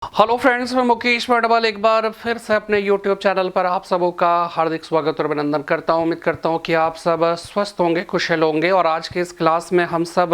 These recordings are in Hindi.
हेलो फ्रेंड्स, मैं मुकेश वर्डवाल एक बार फिर से अपने यूट्यूब चैनल पर आप सबों का हार्दिक स्वागत और अभिनंदन करता हूं। उम्मीद करता हूं कि आप सब स्वस्थ होंगे, कुशल होंगे। और आज के इस क्लास में हम सब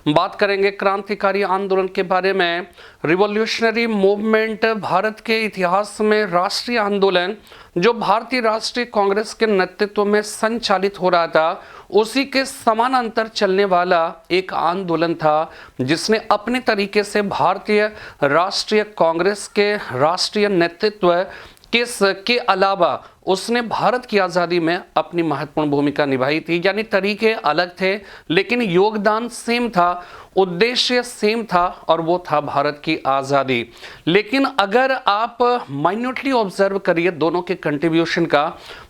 बात करेंगे क्रांतिकारी आंदोलन के बारे में। रिवॉल्यूशनरी मूवमेंट भारत के इतिहास में राष्ट्रीय आंदोलन जो भारतीय राष्ट्रीय कांग्रेस के नेतृत्व में संचालित हो रहा था, उसी के समानांतर चलने वाला एक आंदोलन था जिसने अपने तरीके से भारतीय राष्ट्रीय कांग्रेस के राष्ट्रीय नेतृत्व के अलावा उसने भारत की आज़ादी में अपनी महत्वपूर्ण भूमिका निभाई थी। यानी तरीके अलग थे लेकिन योगदान सेम था, उद्देश्य सेम था, और वो था भारत की आज़ादी। लेकिन अगर आप माइन्यूटली ऑब्जर्व करिए दोनों के कंट्रीब्यूशन का,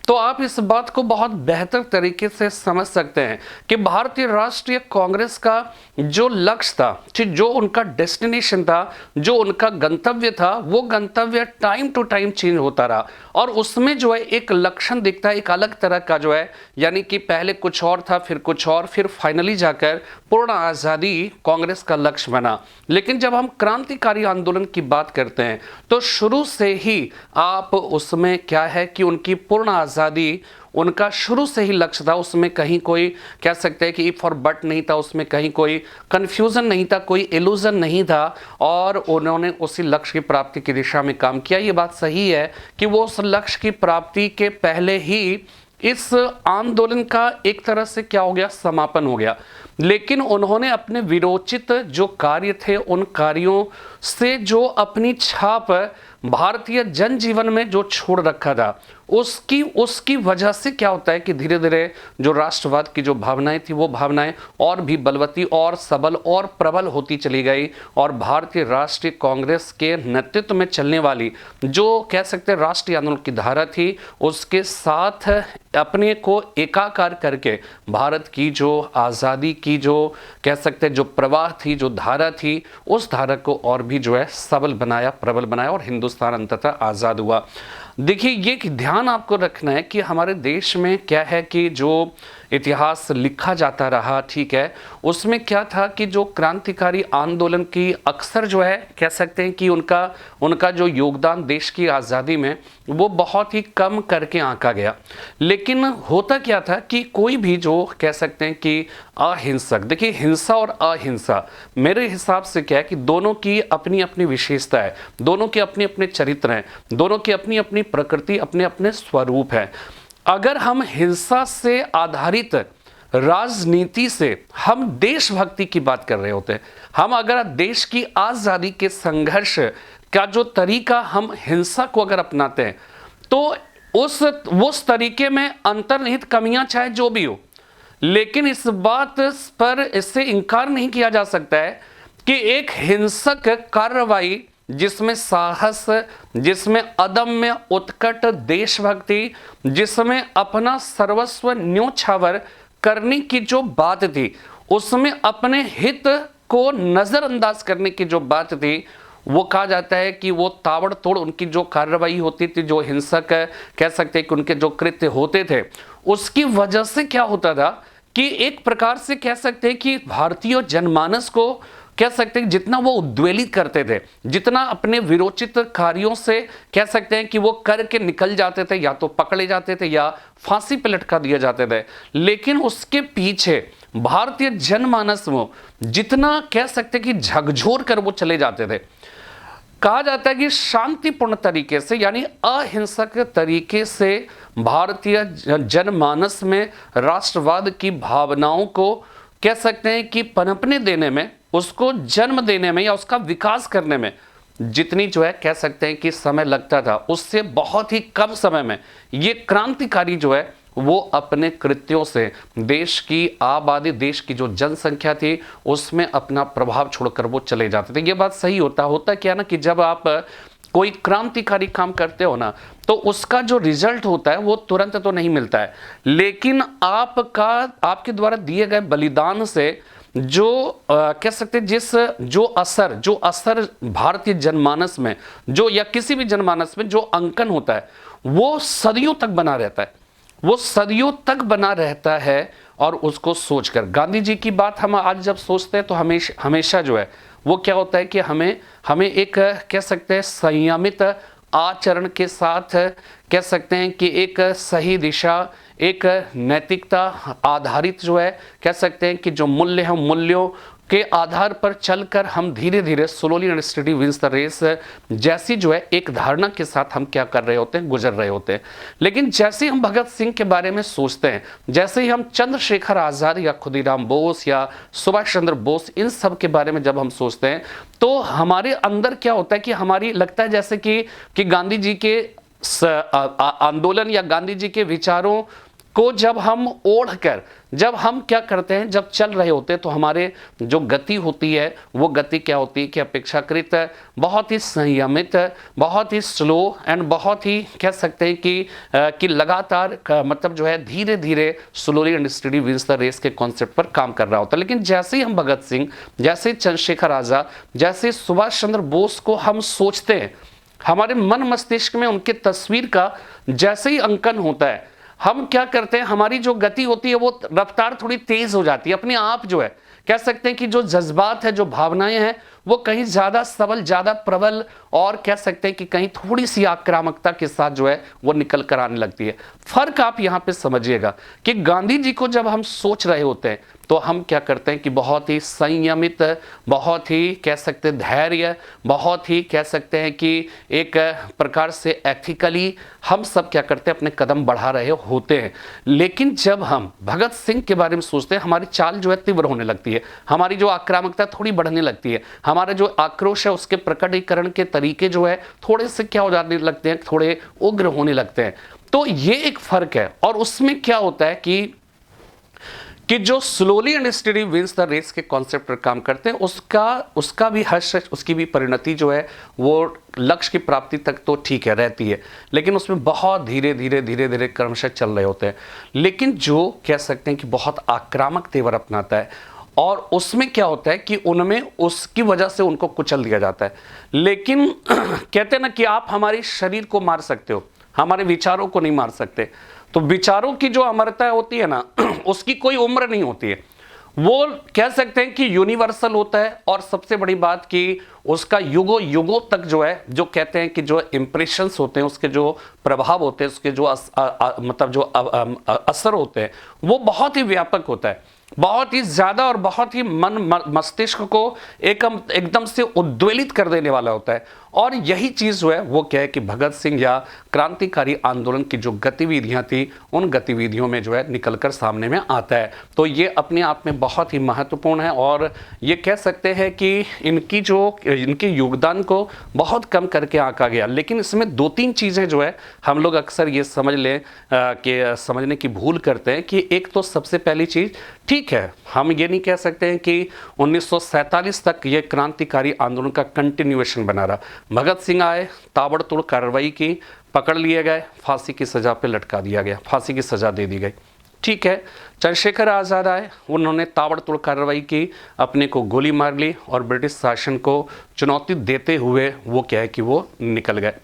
तो आप इस बात को बहुत बेहतर तरीके से समझ सकते हैं कि भारतीय राष्ट्रीय कांग्रेस का जो लक्ष्य था, जो उनका डेस्टिनेशन था, जो उनका गंतव्य था, वो गंतव्य टाइम टू टाइम चेंज होता रहा। और उसमें जो है एक लक्षण दिखता है, एक अलग तरह का जो है, यानी कि पहले कुछ और था, फिर कुछ और, फिर फाइनली जाकर पूर्ण आज़ादी कांग्रेस का लक्ष्य बना। लेकिन जब हम क्रांतिकारी आंदोलन की बात करते हैं तो शुरू से ही आप उसमें क्या है कि उनकी पूर्ण आज़ादी उनका शुरू से ही लक्ष्य था। उसमें कहीं कोई कह सकते हैं कि इफ और बट नहीं था, उसमें कहीं कोई कंफ्यूजन नहीं था, कोई इल्यूजन नहीं था, और उन्होंने उसी लक्ष्य की प्राप्ति की दिशा में काम किया। ये बात सही है कि वो उस लक्ष्य की प्राप्ति के पहले ही इस आंदोलन का एक तरह से क्या हो गया, समापन हो गया। लेकिन उन्होंने अपने विरोचित जो कार्य थे उन कार्यों से जो अपनी छाप भारतीय जनजीवन में जो छोड़ रखा था, उसकी वजह से क्या होता है कि धीरे धीरे जो राष्ट्रवाद की जो भावनाएं थी वो भावनाएं और भी बलवती और सबल और प्रबल होती चली गई। और भारतीय राष्ट्रीय कांग्रेस के नेतृत्व में चलने वाली जो कह सकते हैं राष्ट्रीय आंदोलन की धारा थी, उसके साथ अपने को एकाकार करके भारत की जो आज़ादी की जो कह सकते हैं जो प्रवाह थी, जो धारा थी, उस धारा को और भी जो है सबल बनाया, प्रबल बनाया, और हिंदुस्तान अंततः आज़ाद हुआ। देखिए, ये ध्यान आपको रखना है कि हमारे देश में क्या है कि जो इतिहास लिखा जाता रहा, ठीक है, उसमें क्या था कि जो क्रांतिकारी आंदोलन की अक्सर जो है कह सकते हैं कि उनका जो योगदान देश की आज़ादी में वो बहुत ही कम करके आंका गया। लेकिन होता क्या था कि कोई भी जो कह सकते हैं कि अहिंसक, देखिए हिंसा और अहिंसा मेरे हिसाब से क्या है कि दोनों की अपनी अपनी विशेषता है, दोनों के अपने अपने चरित्र हैं, दोनों की अपनी अपनी प्रकृति, अपने अपने स्वरूप है। अगर हम हिंसा से आधारित राजनीति से हम देशभक्ति की बात कर रहे होते हैं, हम अगर देश की आज़ादी के संघर्ष का जो तरीका हम हिंसा को अगर अपनाते हैं तो उस तरीके में अंतर्निहित कमियां चाहे जो भी हो, लेकिन इस बात पर इससे इनकार नहीं किया जा सकता है कि एक हिंसक कार्रवाई जिसमें साहस, जिसमें अदम्य उत्कट देशभक्ति, जिसमें अपना सर्वस्व न्योछावर करने की जो बात थी, उसमें अपने हित को नजरअंदाज करने की जो बात थी, वो कहा जाता है कि वो ताबड़तोड़ उनकी जो कार्रवाई होती थी, जो हिंसक कह सकते हैं कि उनके जो कृत्य होते थे, उसकी वजह से क्या होता था कि एक प्रकार से कह सकते हैं कि भारतीय जनमानस को कह सकते हैं जितना वो उद्वेलित करते थे, जितना अपने विरोचित कार्यों से कह सकते हैं कि वो करके निकल जाते थे, या तो पकड़े जाते थे या फांसी पे लटका दिए जाते थे, लेकिन उसके पीछे भारतीय जनमानस में जितना कह सकते हैं कि झकझोर कर वो चले जाते थे। कहा जाता है कि शांतिपूर्ण तरीके से यानी अहिंसक तरीके से भारतीय जनमानस में राष्ट्रवाद की भावनाओं को कह सकते हैं कि पनपने देने में, उसको जन्म देने में या उसका विकास करने में जितनी जो है कह सकते हैं कि समय लगता था, उससे बहुत ही कम समय में ये क्रांतिकारी जो है वो अपने कृत्यों से देश की आबादी, देश की जो जनसंख्या थी, उसमें अपना प्रभाव छोड़कर वो चले जाते थे। ये बात सही होता क्या ना कि जब आप कोई क्रांतिकारी काम करते हो ना, तो उसका जो रिजल्ट होता है वो तुरंत तो नहीं मिलता है, लेकिन आपके द्वारा दिए गए बलिदान से जो कह सकते हैं जो असर भारतीय जनमानस में जो या किसी भी जनमानस में जो अंकन होता है वो सदियों तक बना रहता है, वो सदियों तक बना रहता है। और उसको सोचकर गांधी जी की बात हम आज जब सोचते हैं तो हमेशा जो है वो क्या होता है कि हमें हमें एक कह सकते हैं संयमित आचरण के साथ कह सकते हैं कि एक सही दिशा, एक नैतिकता आधारित जो है कह सकते हैं कि जो मूल्य है, मूल्यों के आधार पर चलकर हम धीरे धीरे slowly and steady wins the race जैसी जो है एक धारणा के साथ हम क्या कर रहे होते हैं, गुजर रहे होते हैं। लेकिन जैसे हम भगत सिंह के बारे में सोचते हैं, जैसे ही हम चंद्रशेखर आजाद या खुदीराम बोस या सुभाष चंद्र बोस इन सब के बारे में जब हम सोचते हैं, तो हमारे अंदर क्या होता है कि हमारी लगता है जैसे कि गांधी जी के आंदोलन या गांधी जी के विचारों को जब हम ओढ़कर जब हम क्या करते हैं, जब चल रहे होते हैं, तो हमारे जो गति होती है वो गति क्या होती है कि अपेक्षाकृत बहुत ही संयमित, बहुत ही स्लो एंड बहुत ही कह सकते हैं कि लगातार मतलब जो है धीरे धीरे slowly and steady wins the race के कॉन्सेप्ट पर काम कर रहा होता है। लेकिन जैसे ही हम भगत सिंह, जैसे चंद्रशेखर आजाद, जैसे सुभाष चंद्र बोस को हम सोचते हैं, हमारे मन मस्तिष्क में उनके तस्वीर का जैसे ही अंकन होता है, हम क्या करते हैं, हमारी जो गति होती है वो रफ्तार थोड़ी तेज हो जाती है। अपने आप जो है कह सकते हैं कि जो जज्बात है, जो भावनाएं हैं, वो कहीं ज्यादा सबल, ज्यादा प्रबल और कह सकते हैं कि कहीं थोड़ी सी आक्रामकता के साथ जो है वो निकल कर आने लगती है। फर्क आप यहां पे समझिएगा कि गांधी जी को जब हम सोच रहे होते हैं तो हम क्या करते हैं कि बहुत ही संयमित, बहुत ही कह सकते हैं धैर्य, बहुत ही कह सकते हैं कि एक प्रकार से एथिकली हम सब क्या करते हैं, अपने कदम बढ़ा रहे होते हैं। लेकिन जब हम भगत सिंह के बारे में सोचते हैं, हमारी चाल जो है तीव्र होने लगती है, हमारी जो आक्रामकता थोड़ी बढ़ने लगती है, हमारा जो आक्रोश है उसके प्रकटीकरण के तरीके जो है थोड़े से क्या हो जाने लगते हैं, थोड़े उग्र होने लगते हैं। तो ये एक फर्क है। और उसमें क्या होता है कि जो slowly and steady wins the race के कॉन्सेप्ट पर काम करते हैं, उसका भी हर्ष, उसकी भी परिणति जो है वो लक्ष्य की प्राप्ति तक तो ठीक है, रहती है, लेकिन उसमें बहुत धीरे धीरे क्रमशः चल रहे होते हैं। लेकिन जो कह सकते हैं कि बहुत आक्रामक तेवर अपनाता है, और उसमें क्या होता है कि उनमें उसकी वजह से उनको कुचल दिया जाता है। लेकिन कहते हैं ना कि आप हमारे शरीर को मार सकते हो, हमारे विचारों को नहीं मार सकते। तो विचारों की जो अमरता होती है ना, उसकी कोई उम्र नहीं होती है, वो कह सकते हैं कि यूनिवर्सल होता है। और सबसे बड़ी बात कि उसका युगों युगों तक जो है, जो कहते हैं कि जो इंप्रेशंस होते हैं, उसके जो प्रभाव होते हैं, उसके जो मतलब जो असर होते हैं, वो बहुत ही व्यापक होता है, बहुत ही ज्यादा, और बहुत ही मन मस्तिष्क को एकदम से उद्वेलित कर देने वाला होता है। और यही चीज जो है वो क्या है कि भगत सिंह या क्रांतिकारी आंदोलन की जो गतिविधियां थी, उन गतिविधियों में जो है निकलकर सामने में आता है। तो ये अपने आप में बहुत ही महत्वपूर्ण है, और ये कह सकते हैं कि इनके योगदान को बहुत कम करके आंका गया। लेकिन इसमें दो तीन चीजें जो है हम लोग अक्सर ये समझने की भूल करते हैं कि एक तो सबसे पहली चीज, ठीक है, हम ये नहीं कह सकते हैं कि 1947 तक ये क्रांतिकारी आंदोलन का कंटिन्यूएशन बना रहा। भगत सिंह आए, ताबड़तोड़ कार्रवाई की, पकड़ लिए गए, फांसी की सजा पे लटका दिया गया, फांसी की सजा दे दी गई, ठीक है। चंद्रशेखर आजाद आए, उन्होंने ताबड़तोड़ कार्रवाई की, अपने को गोली मार ली, और ब्रिटिश शासन को चुनौती देते हुए वो क्या है कि वो निकल गए।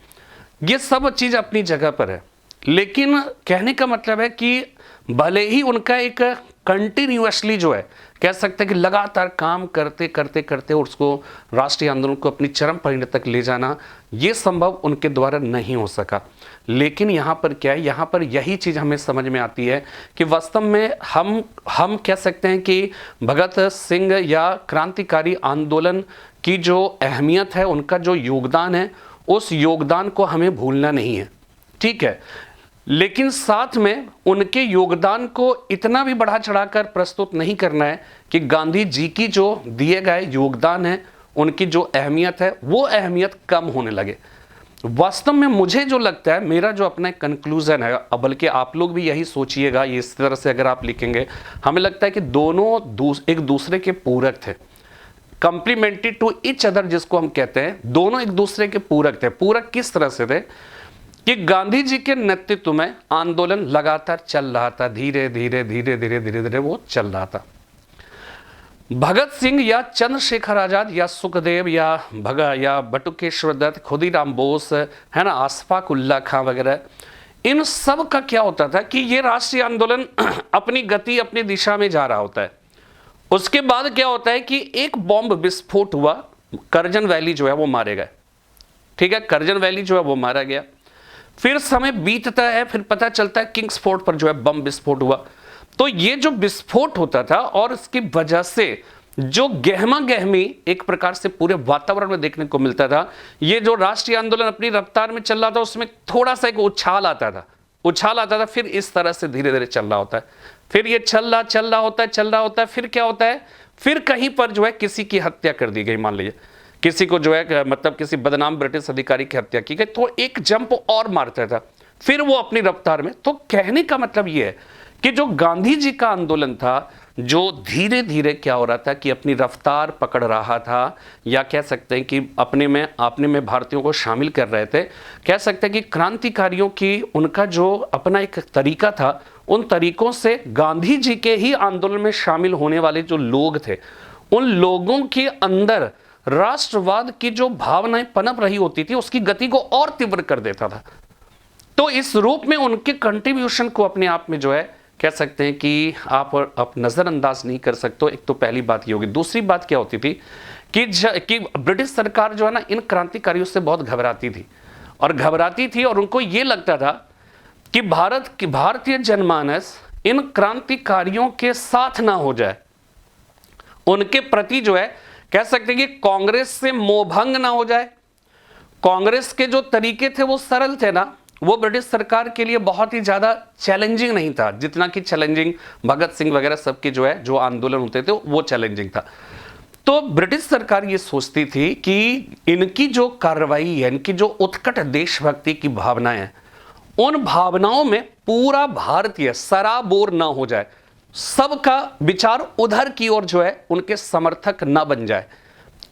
ये सब चीज अपनी जगह पर है, लेकिन कहने का मतलब है कि भले ही उनका एक कंटिन्यूअसली जो है कह सकते हैं कि लगातार काम करते करते करते उसको राष्ट्रीय आंदोलन को अपनी चरम परिणति तक ले जाना, ये संभव उनके द्वारा नहीं हो सका। लेकिन यहाँ पर क्या है, यहाँ पर यही चीज़ हमें समझ में आती है कि वास्तव में हम कह सकते हैं कि भगत सिंह या क्रांतिकारी आंदोलन की जो अहमियत है, उनका जो योगदान है, उस योगदान को हमें भूलना नहीं है, ठीक है। लेकिन साथ में उनके योगदान को इतना भी बढ़ा चढ़ाकर प्रस्तुत नहीं करना है कि गांधी जी की जो दिए गए योगदान है, उनकी जो अहमियत है, वो अहमियत कम होने लगे। वास्तव में मुझे जो लगता है, मेरा जो अपना कंक्लूजन है, बल्कि आप लोग भी यही सोचिएगा, इस तरह से अगर आप लिखेंगे, हमें लगता है कि दोनों एक दूसरे के पूरक थे, कंप्लीमेंट्री टू ईच अदर जिसको हम कहते हैं, दोनों एक दूसरे के पूरक थे। पूरक किस तरह से थे कि गांधी जी के नेतृत्व में आंदोलन लगातार चल रहा था, धीरे धीरे वो चल रहा था। भगत सिंह या चंद्रशेखर आजाद या सुखदेव या बटुकेश्वर दत्त, खुदीराम बोस, है ना, अशफाक उल्लाह खां वगैरह, इन सब का क्या होता था कि ये राष्ट्रीय आंदोलन अपनी गति, अपनी दिशा में जा रहा होता है, उसके बाद क्या होता है कि एक बॉम्ब विस्फोट हुआ, करजन वैली जो है वो मारे गए। ठीक है, करजन वैली जो है वो मारा गया। फिर समय बीतता है, फिर पता चलता है किंग्सफोर्ड पर जो है बम विस्फोट हुआ। तो ये जो विस्फोट होता था और इसकी वजह से जो गहमा गहमी एक प्रकार से पूरे वातावरण में देखने को मिलता था, ये जो राष्ट्रीय आंदोलन अपनी रफ्तार में चल रहा था उसमें थोड़ा सा एक उछाल आता था, फिर इस तरह से धीरे धीरे चल रहा होता है। फिर ये चल रहा होता है, फिर क्या होता है, फिर कहीं पर जो है किसी की हत्या कर दी गई, मान लीजिए किसी को जो है मतलब किसी बदनाम ब्रिटिश अधिकारी की हत्या की गई, तो एक जंप और मारता था, फिर वो अपनी रफ्तार में। तो कहने का मतलब ये है कि जो गांधी जी का आंदोलन था, जो धीरे धीरे क्या हो रहा था कि अपनी रफ्तार पकड़ रहा था, या कह सकते हैं कि अपने में भारतीयों को शामिल कर रहे थे। कह सकते हैं कि क्रांतिकारियों की उनका जो अपना एक तरीका था, उन तरीकों से गांधी जी के ही आंदोलन में शामिल होने वाले जो लोग थे, उन लोगों के अंदर राष्ट्रवाद की जो भावनाएं पनप रही होती थी, उसकी गति को और तीव्र कर देता था। तो इस रूप में उनके कंट्रीब्यूशन को अपने आप में जो है कह सकते हैं कि आप नजरअंदाज नहीं कर सकते। एक तो पहली बात ये होगी। दूसरी बात क्या होती थी कि ब्रिटिश सरकार जो है ना, इन क्रांतिकारियों से बहुत घबराती थी और उनको ये लगता था कि भारतीय जनमानस इन क्रांतिकारियों के साथ ना हो जाए, उनके प्रति जो है कह सकते हैं कि कांग्रेस से मोहभंग ना हो जाए। कांग्रेस के जो तरीके थे वो सरल थे ना, वो ब्रिटिश सरकार के लिए बहुत ही ज्यादा चैलेंजिंग नहीं था, जितना कि चैलेंजिंग भगत सिंह वगैरह सबके जो है जो आंदोलन होते थे वो चैलेंजिंग था। तो ब्रिटिश सरकार ये सोचती थी कि इनकी जो कार्रवाई है, इनकी जो उत्कट देशभक्ति की भावनाएं हैं, उन भावनाओं में पूरा भारतीय सराबोर ना हो जाए, सबका विचार उधर की ओर जो है उनके समर्थक ना बन जाए।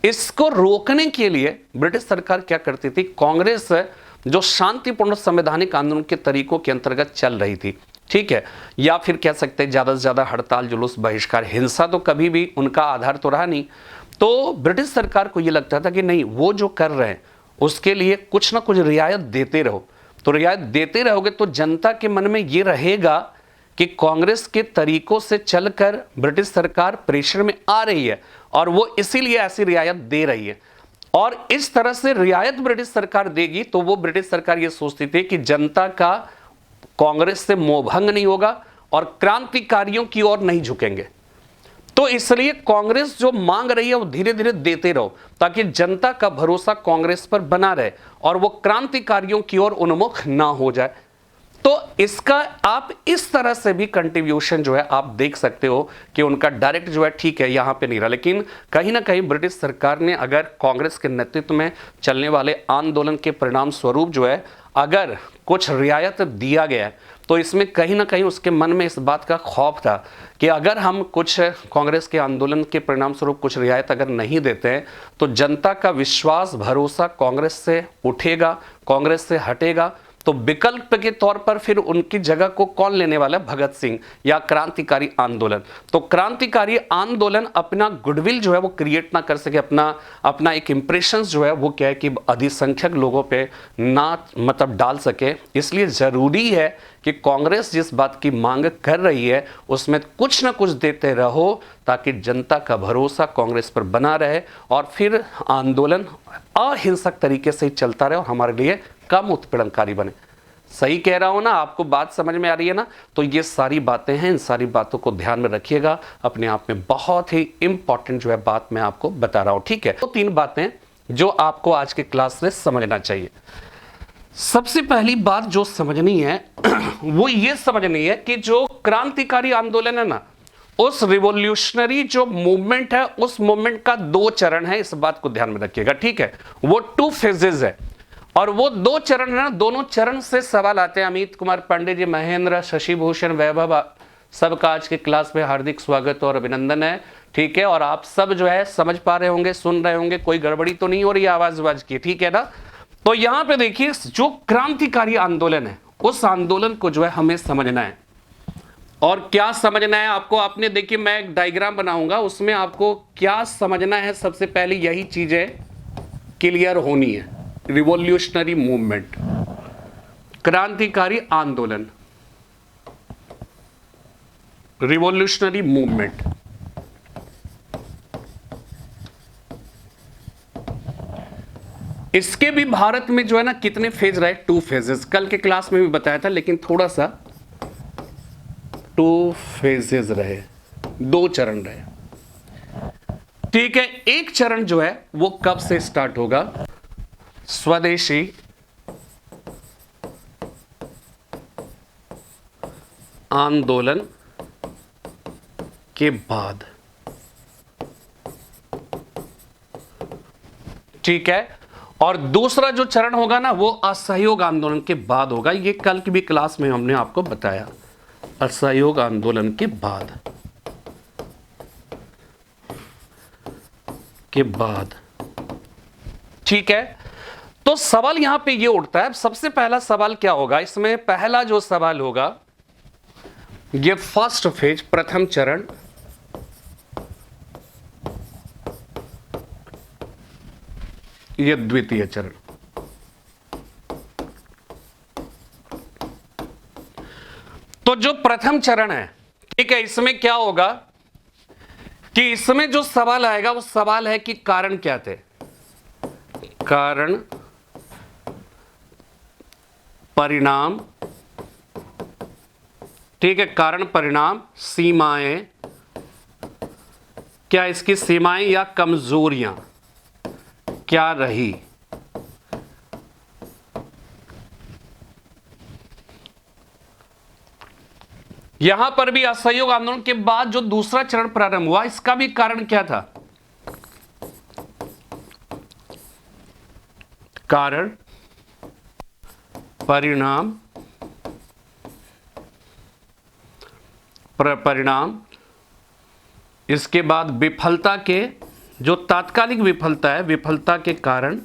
इसको रोकने के लिए ब्रिटिश सरकार क्या करती थी, कांग्रेस जो शांतिपूर्ण संवैधानिक आंदोलन के तरीकों के अंतर्गत चल रही थी, ठीक है, या फिर कह सकते हैं ज्यादा से ज्यादा हड़ताल, जुलूस, बहिष्कार, हिंसा तो कभी भी उनका आधार तो रहा नहीं। तो ब्रिटिश सरकार को यह लगता था कि नहीं, वो जो कर रहे हैं उसके लिए कुछ ना कुछ रियायत देते रहो। तो रियायत देते रहोगे तो जनता के मन में यह रहेगा कि कांग्रेस के तरीकों से चलकर ब्रिटिश सरकार प्रेशर में आ रही है और वो इसीलिए ऐसी रियायत दे रही है। और इस तरह से रियायत ब्रिटिश सरकार देगी तो वो ब्रिटिश सरकार ये सोचती थी कि जनता का कांग्रेस से मोहभंग नहीं होगा और क्रांतिकारियों की ओर नहीं झुकेंगे। तो इसलिए कांग्रेस जो मांग रही है वो धीरे धीरे देते रहो, ताकि जनता का भरोसा कांग्रेस पर बना रहे और वो क्रांतिकारियों की ओर उन्मुख ना हो जाए। तो इसका आप इस तरह से भी कंट्रीब्यूशन जो है आप देख सकते हो कि उनका डायरेक्ट जो है ठीक है यहां पे नहीं रहा, लेकिन कहीं ना कहीं ब्रिटिश सरकार ने अगर कांग्रेस के नेतृत्व में चलने वाले आंदोलन के परिणाम स्वरूप जो है अगर कुछ रियायत दिया गया तो इसमें कहीं ना कहीं उसके मन में इस बात का खौफ था कि अगर हम कुछ कांग्रेस के आंदोलन के परिणाम स्वरूप कुछ रियायत अगर नहीं देते हैं तो जनता का विश्वास, भरोसा कांग्रेस से उठेगा, कांग्रेस से हटेगा। तो विकल्प के तौर पर फिर उनकी जगह को कौन लेने वाला है, भगत सिंह या क्रांतिकारी आंदोलन। तो क्रांतिकारी आंदोलन अपना गुडविल जो है वो क्रिएट ना कर सके, अपना एक इंप्रेशंस जो है वो क्या है कि अधिसंख्यक लोगों पे ना मतलब डाल सके। इसलिए जरूरी है कि कांग्रेस जिस बात की मांग कर रही है उसमें कुछ ना कुछ देते रहो ताकि जनता का भरोसा कांग्रेस पर बना रहे और फिर आंदोलन अहिंसक तरीके से चलता रहे और हमारे लिए कम उत्पीड़नकारी बने। सही कह रहा हूं ना, आपको बात समझ में आ रही है ना? तो ये सारी बातें हैं, इन सारी बातों को ध्यान में रखिएगा। अपने आप में बहुत ही इंपॉर्टेंट जो है बात मैं आपको बता रहा हूं, ठीक है। तो 3 बातें जो आपको आज के क्लास में समझना चाहिए। सबसे पहली बात जो समझनी है वो ये समझनी है कि जो क्रांतिकारी आंदोलन है ना, उस रिवॉल्यूशनरी जो मूवमेंट है, उस मूवमेंट का 2 चरण है। इस बात को ध्यान में रखिएगा, ठीक है। वो 2 फेजेस है और वो 2 चरण है ना, दोनों चरण से सवाल आते हैं। अमित कुमार पांडे जी, महेंद्र, शशि भूषण, वैभव, सबका आज के क्लास में हार्दिक स्वागत और अभिनंदन है, ठीक है। और आप सब जो है समझ पा रहे होंगे, सुन रहे होंगे, कोई गड़बड़ी तो नहीं हो रही आवाज की, ठीक है ना? तो यहां पे देखिए, जो क्रांतिकारी आंदोलन है उस आंदोलन को जो है हमें समझना है। और क्या समझना है आपको, आपने देखिए मैं एक डायग्राम बनाऊंगा, उसमें आपको क्या समझना है सबसे पहले यही चीजें क्लियर होनी है। रिवॉल्यूशनरी मूवमेंट, क्रांतिकारी आंदोलन, रिवॉल्यूशनरी मूवमेंट, इसके भी भारत में जो है ना कितने फेज रहे, 2 फेजेस, कल के क्लास में भी बताया था, लेकिन थोड़ा सा 2 फेजेस रहे, 2 चरण रहे। ठीक है, एक चरण जो है वो कब से स्टार्ट होगा, स्वदेशी आंदोलन के बाद। ठीक है, और दूसरा जो चरण होगा ना वो असहयोग आंदोलन के बाद होगा। ये कल की भी क्लास में हमने आपको बताया, असहयोग आंदोलन के बाद ठीक है, तो सवाल यहां पे ये उठता है, सबसे पहला सवाल क्या होगा इसमें, पहला जो सवाल होगा ये फर्स्ट फेज, प्रथम चरण, ये द्वितीय चरण। तो जो प्रथम चरण है, ठीक है, इसमें क्या होगा कि इसमें जो सवाल आएगा वो सवाल है कि कारण क्या थे, कारण परिणाम, ठीक है, कारण परिणाम, सीमाएं, क्या इसकी सीमाएं या कमजोरियां क्या रही। यहां पर भी असहयोग आंदोलन के बाद जो दूसरा चरण प्रारंभ हुआ, इसका भी कारण क्या था, कारण परिणाम, परिणाम, इसके बाद विफलता के, जो तात्कालिक विफलता है, विफलता के कारण,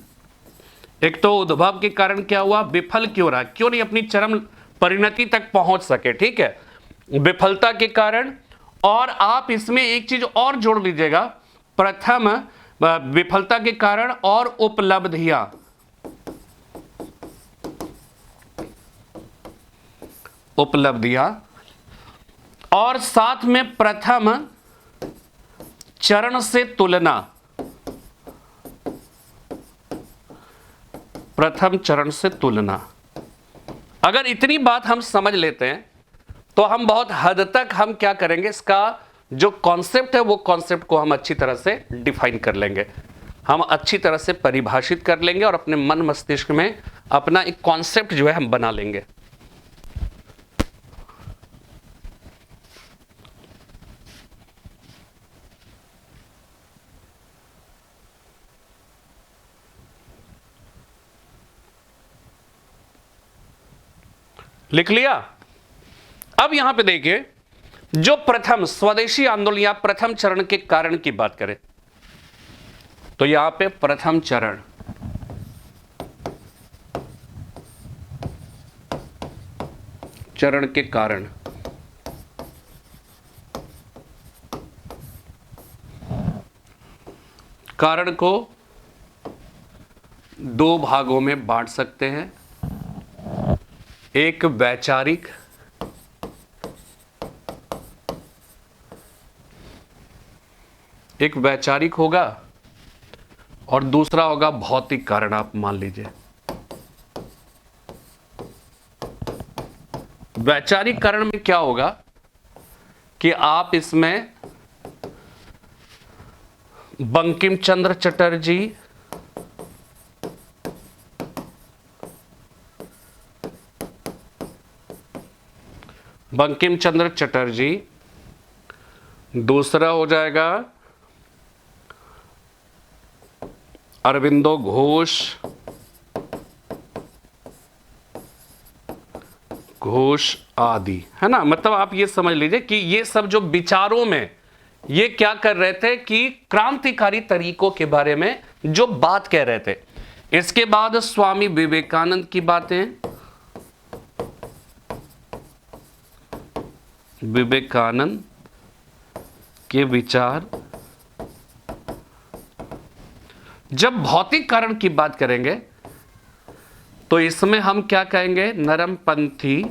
एक तो उद्भव के कारण क्या हुआ, विफल क्यों रहा, क्यों नहीं अपनी चरम परिणति तक पहुंच सके, ठीक है, विफलता के कारण। और आप इसमें एक चीज और जोड़ लीजिएगा, प्रथम विफलता के कारण और उपलब्धियां, और साथ में प्रथम चरण से तुलना, प्रथम चरण से तुलना। अगर इतनी बात हम समझ लेते हैं तो हम बहुत हद तक हम क्या करेंगे, इसका जो कॉन्सेप्ट है वो कॉन्सेप्ट को हम अच्छी तरह से डिफाइन कर लेंगे, हम अच्छी तरह से परिभाषित कर लेंगे और अपने मन मस्तिष्क में अपना एक कॉन्सेप्ट जो है हम बना लेंगे। लिख लिया। अब यहां पे देखिए, जो प्रथम स्वदेशी आंदोलन या प्रथम चरण के कारण की बात करें तो यहां पे प्रथम चरण, चरण के कारण, कारण को 2 भागों में बांट सकते हैं, एक वैचारिक, एक वैचारिक होगा और दूसरा होगा भौतिक कारण। आप मान लीजिए वैचारिक कारण में क्या होगा कि आप इसमें बंकिम चंद्र चटर्जी, बंकिम चंद्र चटर्जी, दूसरा हो जाएगा अरविंदो घोष, घोष आदि, है ना। मतलब आप ये समझ लीजिए कि ये सब जो विचारों में ये क्या कर रहे थे कि क्रांतिकारी तरीकों के बारे में जो बात कह रहे थे। इसके बाद स्वामी विवेकानंद की बातें, विवेकानंद के विचार। जब भौतिक कारण की बात करेंगे तो इसमें हम क्या कहेंगे, नरमपंथी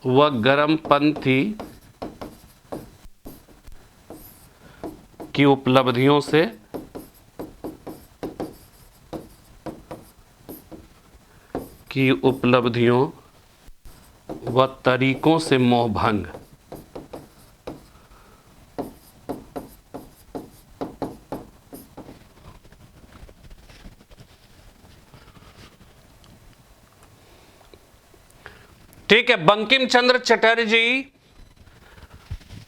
व गरमपंथी की उपलब्धियों से की उपलब्धियों व तरीकों से मोहभंग। ठीक है, बंकिम चंद्र चटर्जी,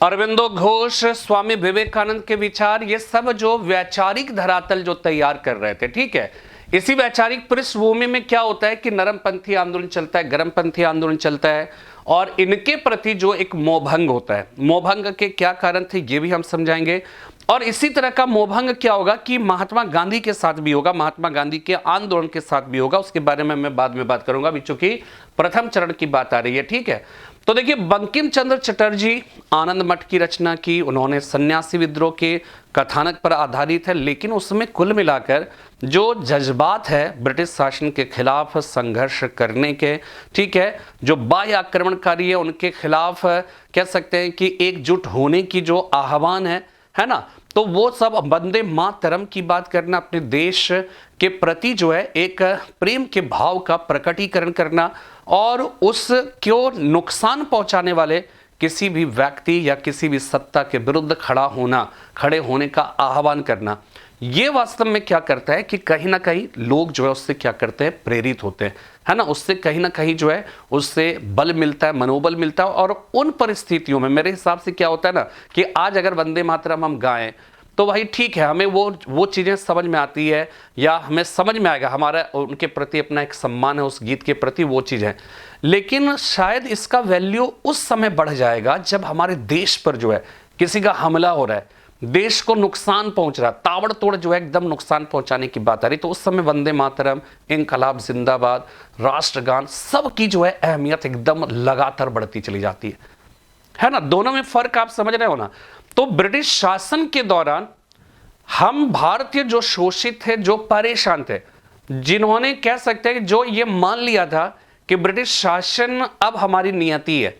अरविंदो घोष, स्वामी विवेकानंद के विचार, ये सब जो वैचारिक धरातल जो तैयार कर रहे थे। ठीक है, इसी वैचारिक पृष्ठभूमि में क्या होता है कि नरमपंथी आंदोलन चलता है, गर्मपंथी आंदोलन चलता है, और इनके प्रति जो एक मोहभंग होता है, मोहभंग के क्या कारण थे ये भी हम समझाएंगे। और इसी तरह का मोहभंग क्या होगा कि महात्मा गांधी के साथ भी होगा, महात्मा गांधी के आंदोलन के साथ भी होगा, उसके बारे में मैं बाद में बात करूंगा, अभी चूंकि प्रथम चरण की बात आ रही है। ठीक है, तो देखिए, बंकिम चंद्र चटर्जी आनंद मठ की रचना की, उन्होंने सन्यासी विद्रोह के कथानक पर आधारित है, लेकिन उसमें कुल मिलाकर जो जज्बात है ब्रिटिश शासन के खिलाफ संघर्ष करने के, ठीक है, जो बाह्य आक्रमणकारी है उनके खिलाफ कह सकते हैं कि एकजुट होने की जो आह्वान है ना, तो वो सब वंदे मातरम की बात करना, अपने देश के प्रति जो है एक प्रेम के भाव का प्रकटीकरण करना, और उसको नुकसान पहुंचाने वाले किसी भी व्यक्ति या किसी भी सत्ता के विरुद्ध खड़े होने का आह्वान करना, ये वास्तव में क्या करता है कि कहीं ना कहीं लोग जो है उससे क्या करते हैं, प्रेरित होते हैं, है ना, उससे कहीं ना कहीं जो है उससे बल मिलता है, मनोबल मिलता है। और उन परिस्थितियों में मेरे हिसाब से क्या होता है ना कि आज अगर वंदे मातरम हम गाएं तो वही ठीक है, हमें वो चीज़ें समझ में आती है, या हमें समझ में आएगा, हमारा उनके प्रति अपना एक सम्मान है उस गीत के प्रति, वो चीज़ है। लेकिन शायद इसका वैल्यू उस समय बढ़ जाएगा जब हमारे देश पर जो है किसी का हमला हो रहा है, देश को नुकसान पहुंच रहा है, ताबड़तोड़ जो है एकदम नुकसान पहुंचाने की बात आ रही, तो उस समय वंदे मातरम, इनकलाब जिंदाबाद, राष्ट्रगान, सब की जो है अहमियत एकदम लगातार बढ़ती चली जाती है ना। दोनों में फर्क आप समझ रहे हो ना। तो ब्रिटिश शासन के दौरान हम भारतीय जो शोषित थे, जो परेशान थे, जिन्होंने कह सकते हैं जो ये मान लिया था कि ब्रिटिश शासन अब हमारी नियति है,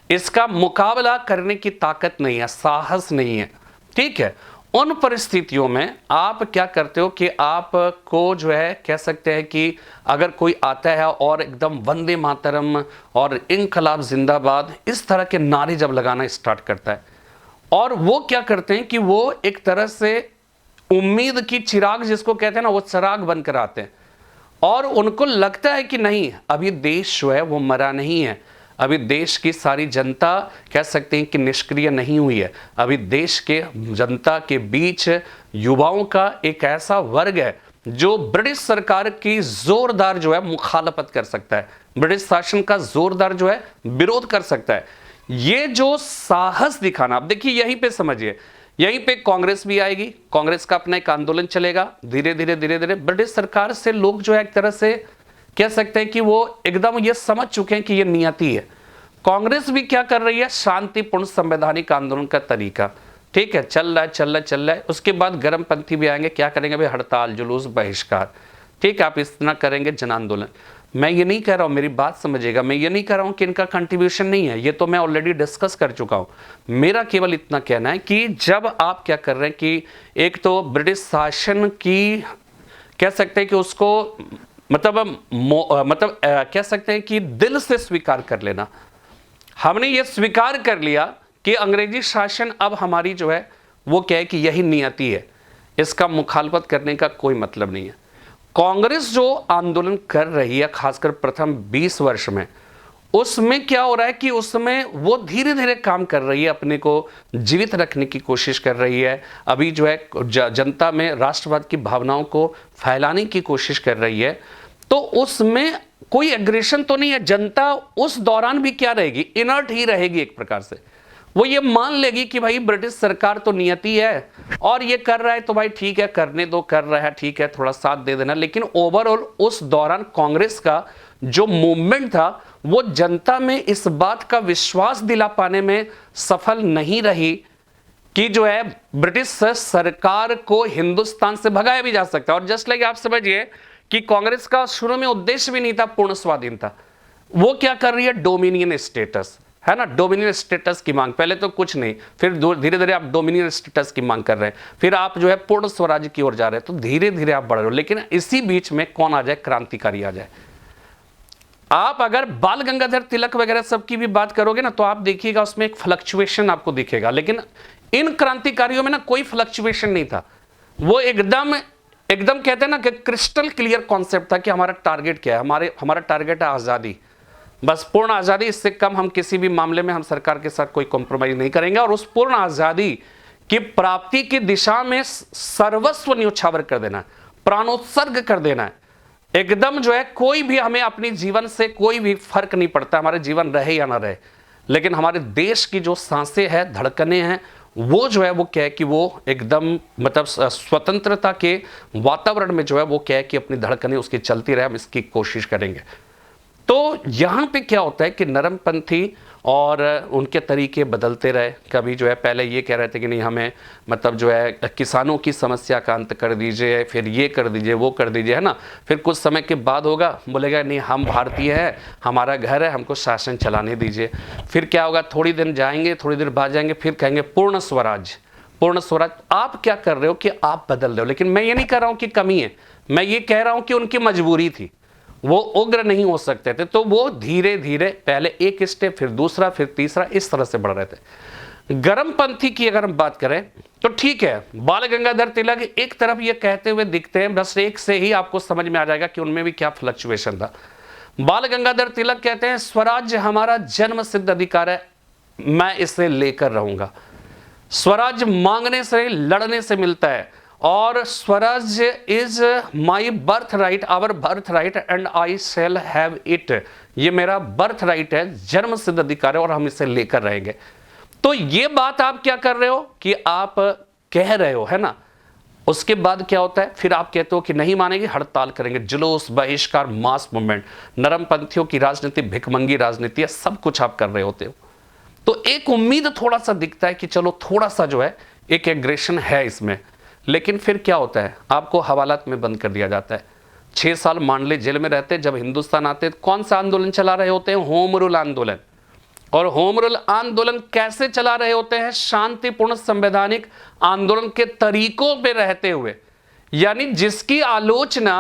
इसका मुकाबला करने की ताकत नहीं है, साहस नहीं है, ठीक है, उन परिस्थितियों में आप क्या करते हो कि आपको जो है कह सकते हैं कि अगर कोई आता है और एकदम वंदे मातरम और इनकलाब जिंदाबाद इस तरह के नारे जब लगाना स्टार्ट करता है, और वो क्या करते हैं कि वो एक तरह से उम्मीद की चिराग जिसको कहते हैं ना, वो चिराग बनकर आते हैं, और उनको लगता है कि नहीं, अभी देश जो है वो मरा नहीं है, अभी देश की सारी जनता कह सकते हैं कि निष्क्रिय नहीं हुई है, अभी देश के जनता के बीच युवाओं का एक ऐसा वर्ग है जो ब्रिटिश सरकार की जोरदार जो है मुखालफत कर सकता है, ब्रिटिश शासन का जोरदार जो है विरोध कर सकता है। ये जो साहस दिखाना, अब देखिए यहीं पे समझिए, यहीं पे कांग्रेस भी आएगी, कांग्रेस का अपना एक आंदोलन चलेगा, धीरे धीरे ब्रिटिश सरकार से लोग जो है एक तरह से कह सकते हैं कि वो एकदम ये समझ चुके हैं कि ये नियति है। कांग्रेस भी क्या कर रही है, शांतिपूर्ण संवैधानिक आंदोलन का तरीका, ठीक है, चल रहा है। उसके बाद गर्मपंथी भी आएंगे, क्या करेंगे भाई, हड़ताल, जुलूस, बहिष्कार, ठीक है, आप इस तरह करेंगे जन आंदोलन। मैं ये नहीं कह रहा हूं, मेरी बात समझिएगा, मैं ये नहीं कह रहा हूं कि इनका कंट्रीब्यूशन नहीं है, ये तो मैं ऑलरेडी डिस्कस कर चुका हूं। मेरा केवल इतना कहना है कि जब आप क्या कर रहे हैं कि एक तो ब्रिटिश शासन की कह सकते हैं कि उसको मतलब कह सकते हैं कि दिल से स्वीकार कर लेना, हमने ये स्वीकार कर लिया कि अंग्रेजी शासन अब हमारी जो है वो क्या है कि यही नियति है, इसका मुखालफत करने का कोई मतलब नहीं है। कांग्रेस जो आंदोलन कर रही है खासकर प्रथम 20 वर्ष में, उसमें क्या हो रहा है कि उसमें वो धीरे धीरे काम कर रही है, अपने को जीवित रखने की कोशिश कर रही है, अभी जो है जनता में राष्ट्रवाद की भावनाओं को फैलाने की कोशिश कर रही है। तो उसमें कोई एग्रेशन तो नहीं है, जनता उस दौरान भी क्या रहेगी, इनर्ट ही रहेगी एक प्रकार से, वो ये मान लेगी कि भाई ब्रिटिश सरकार तो नियति है और ये कर रहा है तो भाई ठीक है, करने दो, कर रहा है ठीक है, थोड़ा साथ दे देना। लेकिन ओवरऑल उस दौरान कांग्रेस का जो मूवमेंट था वो जनता में इस बात का विश्वास दिला पाने में सफल नहीं रही कि जो है ब्रिटिश सरकार को हिंदुस्तान से भगाया भी जा सकता है। और जस्ट लाइक आप समझिए कि कांग्रेस का शुरू में उद्देश्य भी नहीं था पूर्ण स्वाधीनता, वो क्या कर रही है, डोमिनियन स्टेटस, है ना, डोमिनियन स्टेटस की मांग, पहले तो कुछ नहीं, फिर धीरे धीरे आप डोमिनियन स्टेटस की मांग कर रहे हैं, फिर आप जो है पूर्ण स्वराज्य की ओर जा रहे हैं, तो धीरे धीरे आप बढ़ रहे हो। लेकिन इसी बीच में कौन आ जाए, क्रांतिकारी आ जाए। आप अगर बाल गंगाधर तिलक वगैरह सब की भी बात करोगे ना, तो आप देखिएगा उसमें एक फ्लक्चुएशन आपको दिखेगा, लेकिन इन क्रांतिकारियों में ना कोई फ्लक्चुएशन नहीं था। वो एकदम एकदम कहते हैं ना कि क्रिस्टल क्लियर कॉन्सेप्ट था कि हमारा टारगेट क्या है। हमारा टारगेट है आज़ादी, बस पूर्ण आज़ादी। इससे कम हम किसी भी मामले में हम सरकार के साथ कोई कॉम्प्रोमाइज नहीं करेंगे, और उस पूर्ण आज़ादी की प्राप्ति की दिशा में सर्वस्व न्योछावर कर देना है, प्राणोत्सर्ग कर देना है। एकदम जो है कोई भी हमें अपनी जीवन से कोई भी फर्क नहीं पड़ता, हमारे जीवन रहे या ना रहे, लेकिन हमारे देश की जो सांसें हैं, धड़कनें हैं, वो जो है वो क्या है कि वो एकदम मतलब स्वतंत्रता के वातावरण में जो है वो क्या है कि अपनी धड़कनें उसकी चलती रहे, हम इसकी कोशिश करेंगे। तो यहां पे क्या होता है कि नरमपंथी और उनके तरीके बदलते रहे। कभी जो है पहले ये कह रहे थे कि नहीं हमें मतलब जो है किसानों की समस्या का अंत कर दीजिए, फिर ये कर दीजिए, वो कर दीजिए, है ना। फिर कुछ समय के बाद होगा, बोलेगा नहीं हम भारतीय हैं, हमारा घर है, हमको शासन चलाने दीजिए। फिर क्या होगा, थोड़ी दिन जाएंगे, थोड़ी देर बाद जाएंगे, फिर कहेंगे पूर्ण स्वराज, पूर्ण स्वराज। आप क्या कर रहे हो कि आप बदल रहे हो, लेकिन मैं ये नहीं कह रहा हूं कि कमी है, मैं ये कह रहा हूं कि उनकी मजबूरी थी, वो उग्र नहीं हो सकते थे, तो वो धीरे धीरे पहले एक स्टेप, फिर दूसरा, फिर तीसरा, इस तरह से बढ़ रहे थे। गर्मपंथी की अगर हम बात करें तो ठीक है, बाल गंगाधर तिलक एक तरफ ये कहते हुए दिखते हैं, बस एक से ही आपको समझ में आ जाएगा कि उनमें भी क्या फ्लक्चुएशन था। बाल गंगाधर तिलक कहते हैं स्वराज्य हमारा जन्म सिद्ध अधिकार है, मैं इसे लेकर रहूंगा। स्वराज्य मांगने से, लड़ने से मिलता है, और Swarajya is my birth right, our birth right and I shall have it. ये मेरा बर्थ राइट है, जन्म सिद्ध अधिकार है, और हम इसे लेकर रहेंगे। तो ये बात आप क्या कर रहे हो कि आप कह रहे हो, है ना। उसके बाद क्या होता है, फिर आप कहते हो कि नहीं मानेंगे, हड़ताल करेंगे, जुलूस, बहिष्कार, मास मूवमेंट। नरमपंथियों की राजनीति भिखमंगी राजनीति है, सब कुछ आप कर रहे होते हो। तो एक उम्मीद थोड़ा सा दिखता है कि चलो थोड़ा सा जो है एक एग्रेशन है इसमें, लेकिन फिर क्या होता है, आपको हवालात में बंद कर दिया जाता है। 6 साल मांडले जेल में रहते, जब हिंदुस्तान आते कौन सा आंदोलन चला रहे होते हैं, होम रूल आंदोलन। और होम रूल आंदोलन कैसे चला रहे होते हैं, शांतिपूर्ण संवैधानिक आंदोलन के तरीकों पे रहते हुए, यानी जिसकी आलोचना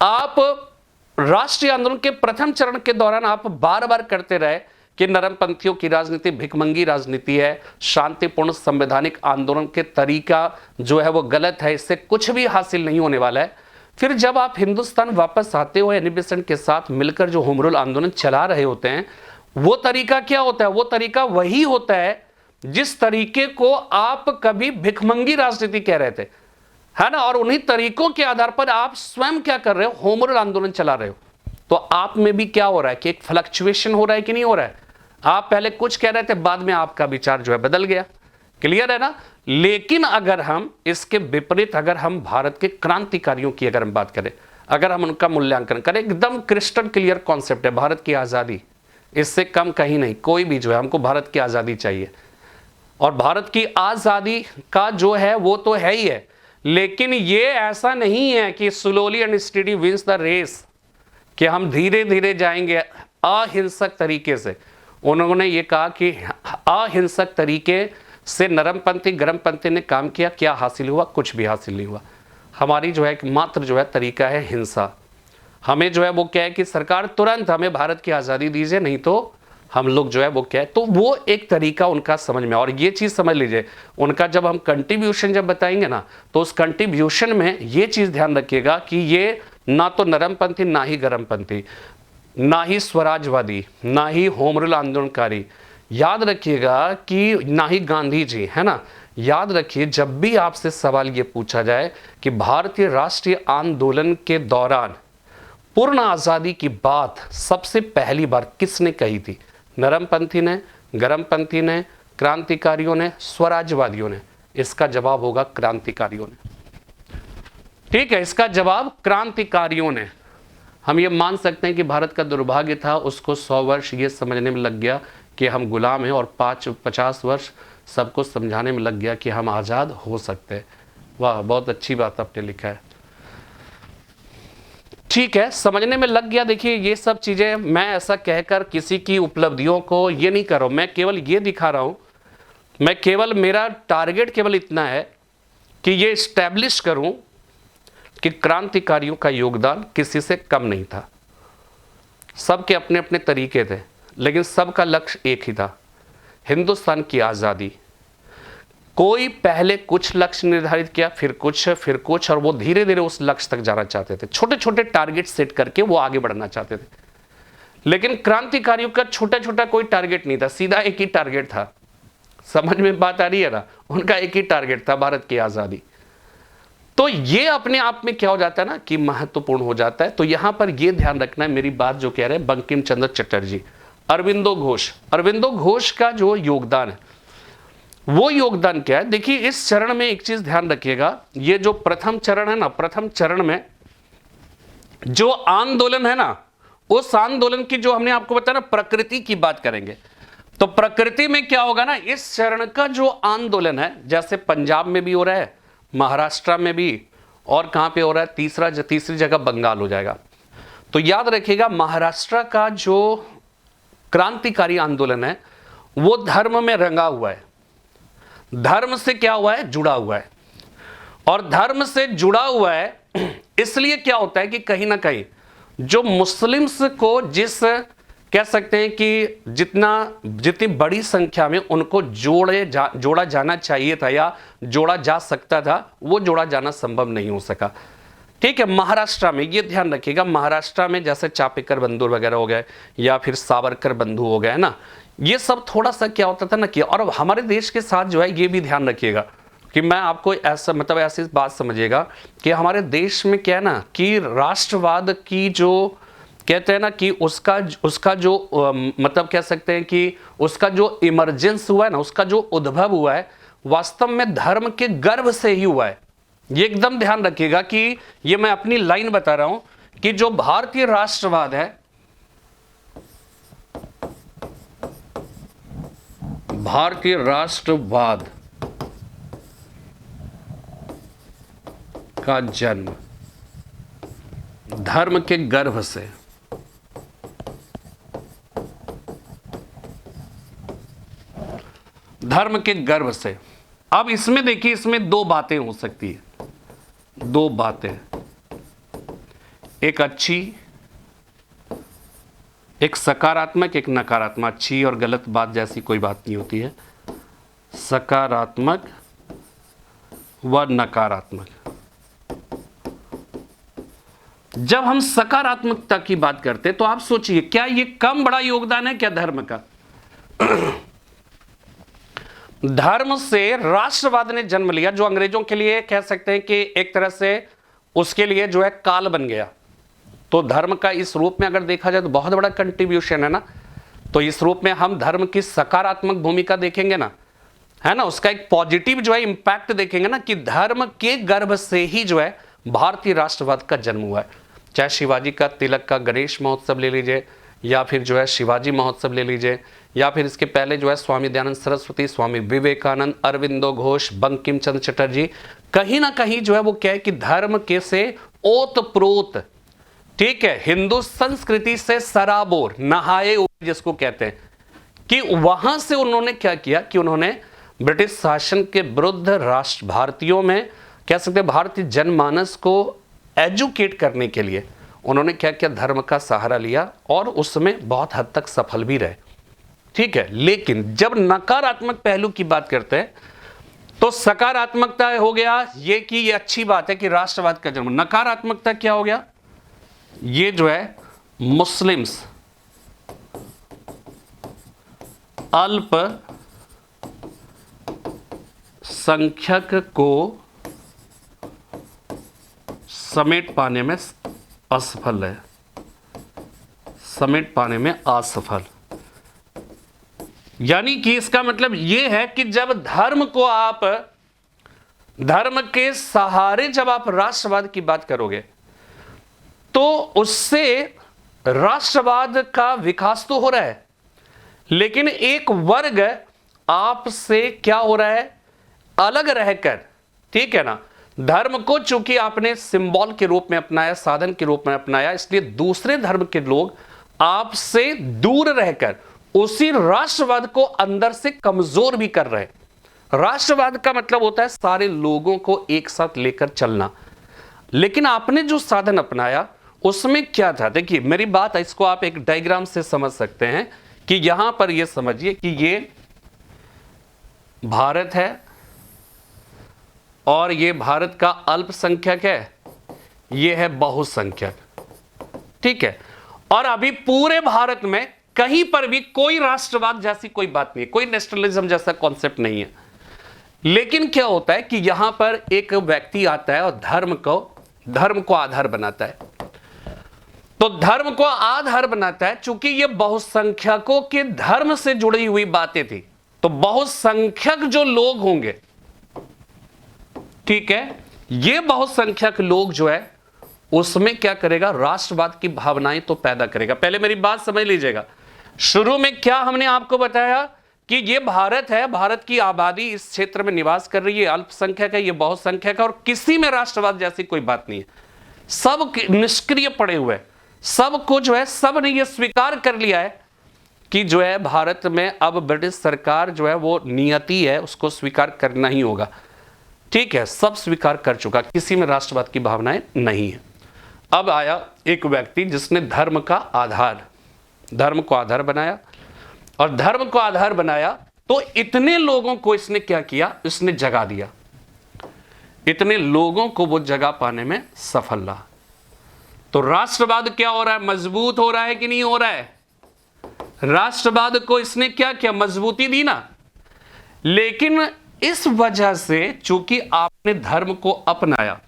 आप राष्ट्रीय आंदोलन के प्रथम चरण के दौरान आप बार बार करते रहे कि नरमपंथियों की राजनीति भिखमंगी राजनीति है, शांतिपूर्ण संवैधानिक आंदोलन के तरीका जो है वो गलत है, इससे कुछ भी हासिल नहीं होने वाला है। फिर जब आप हिंदुस्तान वापस आते हो, एनी बेसेंट के साथ मिलकर जो होम रूल आंदोलन चला रहे होते हैं, वो तरीका क्या होता है, वो तरीका वही होता है जिस तरीके को आप कभी भिखमंगी राजनीति कह रहे थे, है ना। और उन्हीं तरीकों के आधार पर आप स्वयं क्या कर रहे हो, होम रूल आंदोलन चला रहे हो। तो आप में भी क्या हो रहा है कि एक फ्लक्चुएशन हो रहा है कि नहीं हो रहा है। आप पहले कुछ कह रहे थे, बाद में आपका विचार जो है बदल गया, क्लियर है ना। लेकिन अगर हम इसके विपरीत, अगर हम भारत के क्रांतिकारियों की अगर हम बात करें, अगर हम उनका मूल्यांकन करें, एकदम क्रिस्टल क्लियर कॉन्सेप्ट है भारत की आज़ादी, इससे कम कहीं नहीं। कोई भी जो है, हमको भारत की आज़ादी चाहिए, और भारत की आज़ादी का जो है वो तो है ही है, लेकिन ये ऐसा नहीं है कि slowly and steady wins the race, कि हम धीरे धीरे जाएंगे अहिंसक तरीके से। उन्होंने ये कहा कि अहिंसक तरीके से नरमपंथी गरमपंथी ने काम किया, क्या हासिल हुआ, कुछ भी हासिल नहीं हुआ। हमारी जो है मात्र जो है तरीका है हिंसा। हमें जो है वो क्या है कि सरकार तुरंत हमें भारत की आज़ादी दीजिए, नहीं तो हम लोग जो है वो क्या है, तो वो एक तरीका उनका समझ में। और ये चीज़ समझ लीजिए, उनका जब हम कंट्रीब्यूशन जब बताएंगे ना, तो उस कंट्रीब्यूशन में ये चीज़ ध्यान रखिएगा कि ये ना तो नरमपंथी, ना ही गरमपंथी, ना ही स्वराजवादी, ना ही होम रूल आंदोलनकारी, याद रखिएगा कि ना ही गांधी जी, है ना। याद रखिए, जब भी आपसे सवाल ये पूछा जाए कि भारतीय राष्ट्रीय आंदोलन के दौरान पूर्ण आज़ादी की बात सबसे पहली बार किसने कही थी, नरमपंथी ने, गरमपंथी ने, क्रांतिकारियों ने, स्वराज्यवादियों ने। इसका जवाब होगा क्रांतिकारियों ने। ठीक है, इसका जवाब क्रांतिकारियों ने। हम ये मान सकते हैं कि भारत का दुर्भाग्य था, उसको 100 वर्ष ये समझने में लग गया कि हम गुलाम हैं, और 50 वर्ष सबको समझाने में लग गया कि हम आज़ाद हो सकते हैं। वाह, बहुत अच्छी बात आपने लिखा है। ठीक है, समझने में लग गया। देखिए, ये सब चीज़ें मैं ऐसा कहकर किसी की उपलब्धियों को ये नहीं कर रहा हूँ, मैं केवल ये दिखा रहा हूँ, मैं केवल, मेरा टारगेट केवल इतना है कि ये इस्टेब्लिश करूँ कि क्रांतिकारियों का योगदान किसी से कम नहीं था। सबके अपने अपने तरीके थे, लेकिन सबका लक्ष्य एक ही था, हिंदुस्तान की आज़ादी। कोई पहले कुछ लक्ष्य निर्धारित किया, फिर कुछ, और वो धीरे धीरे उस लक्ष्य तक जाना चाहते थे। छोटे छोटे टारगेट सेट करके वो आगे बढ़ना चाहते थे। लेकिन क्रांतिकारियों का छोटा छोटा कोई टारगेट नहीं था, सीधा एक ही टारगेट था। समझ में बात आ रही है ना? उनका एक ही टारगेट था, भारत की आज़ादी। तो ये अपने आप में क्या हो जाता है ना कि महत्वपूर्ण हो जाता है। तो यहां पर ये ध्यान रखना है, मेरी बात जो कह रहे हैं बंकिम चंद्र चटर्जी, अरविंदो घोष का जो योगदान है, वो योगदान क्या है? देखिए, इस चरण में एक चीज ध्यान रखिएगा, ये जो प्रथम चरण है ना, प्रथम चरण में जो आंदोलन है ना, उस आंदोलन की जो हमने आपको बताया ना, प्रकृति की बात करेंगे। तो प्रकृति में क्या होगा ना, इस चरण का जो आंदोलन है, जैसे पंजाब में भी हो रहा है, महाराष्ट्र में भी, और कहां पे हो रहा है, तीसरी जगह बंगाल हो जाएगा। तो याद रखिएगा, महाराष्ट्र का जो क्रांतिकारी आंदोलन है वो धर्म में रंगा हुआ है, धर्म से क्या हुआ है, जुड़ा हुआ है। और धर्म से जुड़ा हुआ है इसलिए क्या होता है कि कहीं ना कहीं जो मुस्लिम्स को कह सकते हैं कि जितनी बड़ी संख्या में उनको जोड़ा जाना चाहिए था या जोड़ा जा सकता था, वो जोड़ा जाना संभव नहीं हो सका। ठीक है, महाराष्ट्र में ये ध्यान रखिएगा, महाराष्ट्र में जैसे चापेकर बंधु वगैरह हो गए या फिर सावरकर बंधु हो गए ना, ये सब थोड़ा सा क्या होता था ना कि, और हमारे देश के साथ जो है ये भी ध्यान रखिएगा कि मैं आपको ऐसा मतलब ऐसी बात समझिएगा कि हमारे देश में क्या है ना कि राष्ट्रवाद की जो कहते हैं ना कि उसका जो मतलब कह सकते हैं कि उसका जो इमरजेंस हुआ है ना, उसका जो उद्भव हुआ है, वास्तव में धर्म के गर्भ से ही हुआ है। ये एकदम ध्यान रखिएगा कि ये मैं अपनी लाइन बता रहा हूं कि जो भारतीय राष्ट्रवाद है, भारतीय राष्ट्रवाद का जन्म धर्म के गर्भ से, धर्म के गर्भ से। अब इसमें देखिए, इसमें दो बातें हो सकती है, दो बातें, एक अच्छी, एक सकारात्मक, एक नकारात्मक। अच्छी और गलत बात जैसी कोई बात नहीं होती है, सकारात्मक व नकारात्मक। जब हम सकारात्मकता की बात करते हैं तो आप सोचिए, क्या ये कम बड़ा योगदान है क्या धर्म का? धर्म से राष्ट्रवाद ने जन्म लिया, जो अंग्रेजों के लिए कह सकते हैं कि एक तरह से उसके लिए जो है काल बन गया। तो धर्म का इस रूप में अगर देखा जाए तो बहुत बड़ा कंट्रीब्यूशन है ना। तो इस रूप में हम धर्म की सकारात्मक भूमिका देखेंगे ना, है ना, उसका एक पॉजिटिव जो है इंपैक्ट देखेंगे ना कि धर्म के गर्भ से ही जो है भारतीय राष्ट्रवाद का जन्म हुआ है। चाहे शिवाजी का तिलक का गणेश महोत्सव ले लीजिए, या फिर जो है शिवाजी महोत्सव ले लीजिए, या फिर इसके पहले जो है स्वामी दयानंद सरस्वती, स्वामी विवेकानंद, अरविंदो घोष, बंकिम चंद्र चटर्जी, कहीं ना कहीं जो है वो क्या है कि धर्म के से ओतप्रोत, ठीक है, हिंदू संस्कृति से सराबोर, नहाए हुए जिसको कहते हैं, कि वहां से उन्होंने क्या किया कि उन्होंने ब्रिटिश शासन के विरुद्ध राष्ट्र भारतीयों में कह सकते हैं भारतीय जनमानस को एजुकेट करने के लिए उन्होंने क्या किया, धर्म का सहारा लिया और उसमें बहुत हद तक सफल भी रहे। ठीक है, लेकिन जब नकारात्मक पहलू की बात करते हैं तो सकारात्मकता हो गया ये कि ये अच्छी बात है कि राष्ट्रवाद का जन्म। नकारात्मकता क्या हो गया, ये जो है मुस्लिम्स, अल्प संख्यक को समेट पाने में असफल है, समेट पाने में असफल। यानी कि इसका मतलब यह है कि जब धर्म को आप, धर्म के सहारे जब आप राष्ट्रवाद की बात करोगे तो उससे राष्ट्रवाद का विकास तो हो रहा है, लेकिन एक वर्ग आपसे क्या हो रहा है, अलग रहकर, ठीक है ना, धर्म को चूंकि आपने सिंबल के रूप में अपनाया, साधन के रूप में अपनाया, इसलिए दूसरे धर्म के लोग आपसे दूर रहकर उसी राष्ट्रवाद को अंदर से कमजोर भी कर रहे हैं। राष्ट्रवाद का मतलब होता है सारे लोगों को एक साथ लेकर चलना, लेकिन आपने जो साधन अपनाया उसमें क्या था, देखिए मेरी बात, इसको आप एक डायग्राम से समझ सकते हैं कि यहां पर ये समझिए कि ये भारत है और ये भारत का अल्पसंख्यक है, ये है बहुसंख्यक, ठीक है। और अभी पूरे भारत में कहीं पर भी कोई राष्ट्रवाद जैसी कोई बात नहीं है, कोई नेशनलिज्म जैसा कॉन्सेप्ट नहीं है। लेकिन क्या होता है कि यहां पर एक व्यक्ति आता है और धर्म को आधार बनाता है। तो धर्म को आधार बनाता है, चूंकि ये बहुसंख्यकों के धर्म से जुड़ी हुई बातें थी, तो बहुसंख्यक जो लोग होंगे, ठीक है, ये बहुसंख्यक लोग जो है उसमें क्या करेगा, राष्ट्रवाद की भावनाएं तो पैदा करेगा। पहले मेरी बात समझ लीजिएगा, शुरू में क्या हमने आपको बताया कि ये भारत है, भारत की आबादी इस क्षेत्र में निवास कर रही है, अल्पसंख्यक है, ये बहुसंख्यक है और किसी में राष्ट्रवाद जैसी कोई बात नहीं है, सब निष्क्रिय पड़े हुए, सब को जो है, सब ने ये स्वीकार कर लिया है कि जो है भारत में अब ब्रिटिश सरकार जो है वो नियति है, उसको स्वीकार करना ही होगा, ठीक है, सब स्वीकार कर चुका, किसी में राष्ट्रवाद की भावनाएं नहीं है। अब आया एक व्यक्ति जिसने धर्म को आधार बनाया, और धर्म को आधार बनाया तो इतने लोगों को इसने क्या किया, इसने जगा दिया, इतने लोगों को वो जगह पाने में सफल रहा। तो राष्ट्रवाद क्या हो रहा है, मजबूत हो रहा है कि नहीं हो रहा है? राष्ट्रवाद को इसने क्या किया, मजबूती दी ना। लेकिन इस वजह से चूंकि आपने धर्म को अपनाया,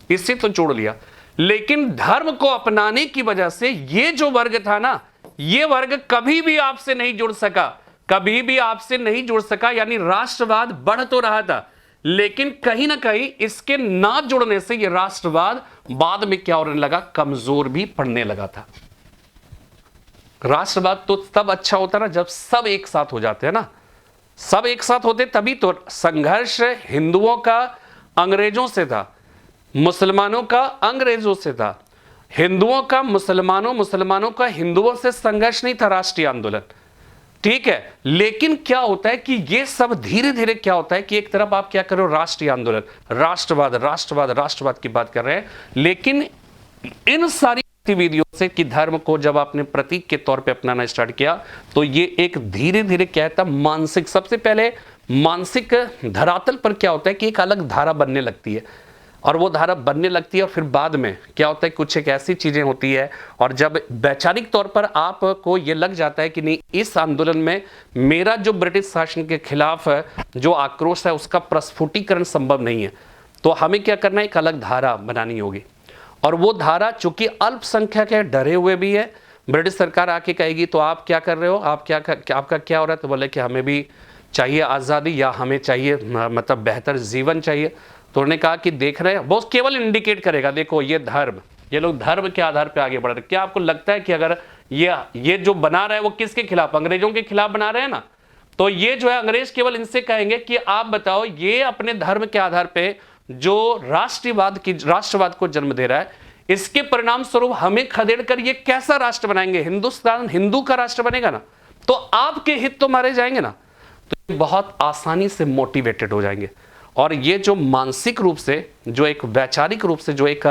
इससे तो जोड़ लिया, लेकिन धर्म को अपनाने की वजह से ये जो वर्ग था ना, ये वर्ग कभी भी आपसे नहीं जुड़ सका, कभी भी आपसे नहीं जुड़ सका। यानी राष्ट्रवाद बढ़ तो रहा था, लेकिन कहीं ना कहीं इसके ना जुड़ने से ये राष्ट्रवाद बाद में क्या होने लगा, कमजोर भी पड़ने लगा था। राष्ट्रवाद तो तब अच्छा होता ना जब सब एक साथ हो जाते हैं ना, सब एक साथ होते तभी तो। संघर्ष हिंदुओं का अंग्रेजों से था, मुसलमानों का अंग्रेजों से था, हिंदुओं का मुसलमानों का हिंदुओं से संघर्ष नहीं था, राष्ट्रीय आंदोलन, ठीक है। लेकिन क्या होता है कि ये सब धीरे धीरे क्या होता है कि एक तरफ आप क्या करो, राष्ट्रीय आंदोलन, राष्ट्रवाद की बात कर रहे हैं, लेकिन इन सारी गतिविधियों से कि धर्म को जब आपने प्रतीक के तौर पे अपनाना स्टार्ट किया, तो ये एक धीरे धीरे क्या था, मानसिक, सबसे पहले मानसिक धरातल पर क्या होता है कि एक अलग धारा बनने लगती है, और वो धारा बनने लगती है, और फिर बाद में क्या होता है, कुछ एक ऐसी चीजें होती है, और जब वैचारिक तौर पर आपको ये लग जाता है कि नहीं, इस आंदोलन में मेरा जो ब्रिटिश शासन के खिलाफ जो आक्रोश है उसका प्रस्फुटीकरण संभव नहीं है, तो हमें क्या करना है, एक अलग धारा बनानी होगी। और वो धारा चूंकि अल्पसंख्यक है, डरे हुए भी है, ब्रिटिश सरकार आके कहेगी तो आप क्या कर रहे हो, आपका क्या हो रहा है, तो बोले कि हमें भी चाहिए आज़ादी, या हमें चाहिए मतलब बेहतर जीवन चाहिए। तो उन्होंने कहा कि देख रहे हैं, वो केवल इंडिकेट करेगा, देखो ये लोग धर्म के आधार पे आगे बढ़ रहे। क्या आपको लगता है कि अगर ये जो बना रहा है वो किसके खिलाफ, अंग्रेजों के खिलाफ बना रहे हैं ना, तो ये जो है अंग्रेज केवल इनसे कहेंगे कि आप बताओ, ये अपने धर्म के आधार पे जो राष्ट्रवाद को जन्म दे रहा है, इसके परिणाम स्वरूप हमें खदेड़ कर ये कैसा राष्ट्र बनाएंगे, हिंदुस्तान हिंदू का राष्ट्र बनेगा ना, तो आपके हित तो मारे जाएंगे ना। तो ये बहुत आसानी से मोटिवेटेड हो जाएंगे, और ये जो मानसिक रूप से, जो एक वैचारिक रूप से, जो एक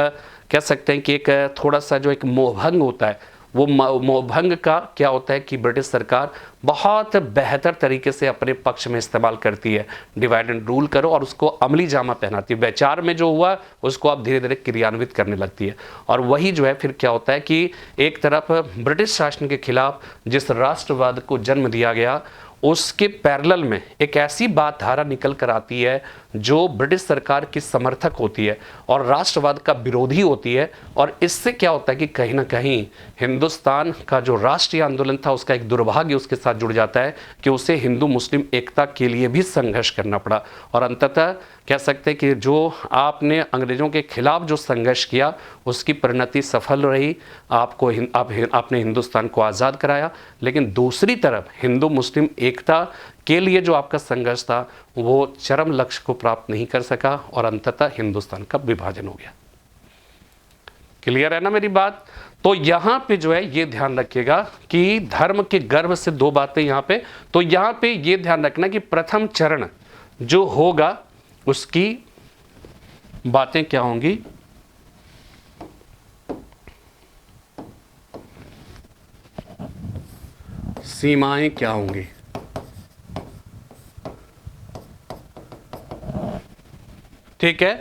कह सकते हैं कि एक थोड़ा सा जो एक मोहभंग होता है, वो मोहभंग का क्या होता है कि ब्रिटिश सरकार बहुत बेहतर तरीके से अपने पक्ष में इस्तेमाल करती है। डिवाइड एंड रूल करो और उसको अमली जामा पहनाती है, वैचार में जो हुआ उसको आप धीरे धीरे क्रियान्वित करने लगती है। और वही जो है फिर क्या होता है कि एक तरफ ब्रिटिश शासन के खिलाफ जिस राष्ट्रवाद को जन्म दिया गया, उसके पैरेलल में एक ऐसी बात धारा निकल कर आती है जो ब्रिटिश सरकार की समर्थक होती है और राष्ट्रवाद का विरोधी होती है। और इससे क्या होता है कि कहीं ना कहीं हिंदुस्तान का जो राष्ट्रीय आंदोलन था उसका एक दुर्भाग्य उसके साथ जुड़ जाता है कि उसे हिंदू मुस्लिम एकता के लिए भी संघर्ष करना पड़ा। और अंततः कह सकते हैं कि जो आपने अंग्रेजों के खिलाफ जो संघर्ष किया उसकी परिणति सफल रही, आपने हिंदुस्तान को आज़ाद कराया। लेकिन दूसरी तरफ हिंदू मुस्लिम एकता के लिए जो आपका संघर्ष था वो चरम लक्ष्य को प्राप्त नहीं कर सका और अंततः हिंदुस्तान का विभाजन हो गया। क्लियर है ना मेरी बात? तो यहां पे जो है ये ध्यान रखिएगा कि धर्म के गर्भ से दो बातें यहां पे, तो यहां पे ये ध्यान रखना कि प्रथम चरण जो होगा उसकी बातें क्या होंगी, सीमाएं क्या होंगी। ठीक है,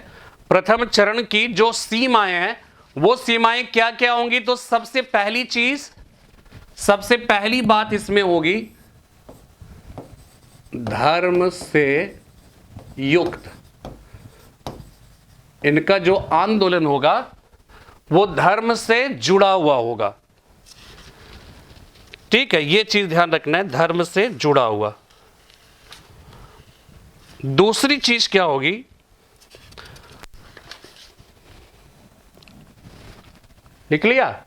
प्रथम चरण की जो सीमाएं हैं वो सीमाएं क्या क्या होंगी। तो सबसे पहली चीज, सबसे पहली बात इसमें होगी धर्म से युक्त। इनका जो आंदोलन होगा वो धर्म से जुड़ा हुआ होगा। ठीक है, ये चीज ध्यान रखना है, धर्म से जुड़ा हुआ। दूसरी चीज क्या होगी, लिख लिया।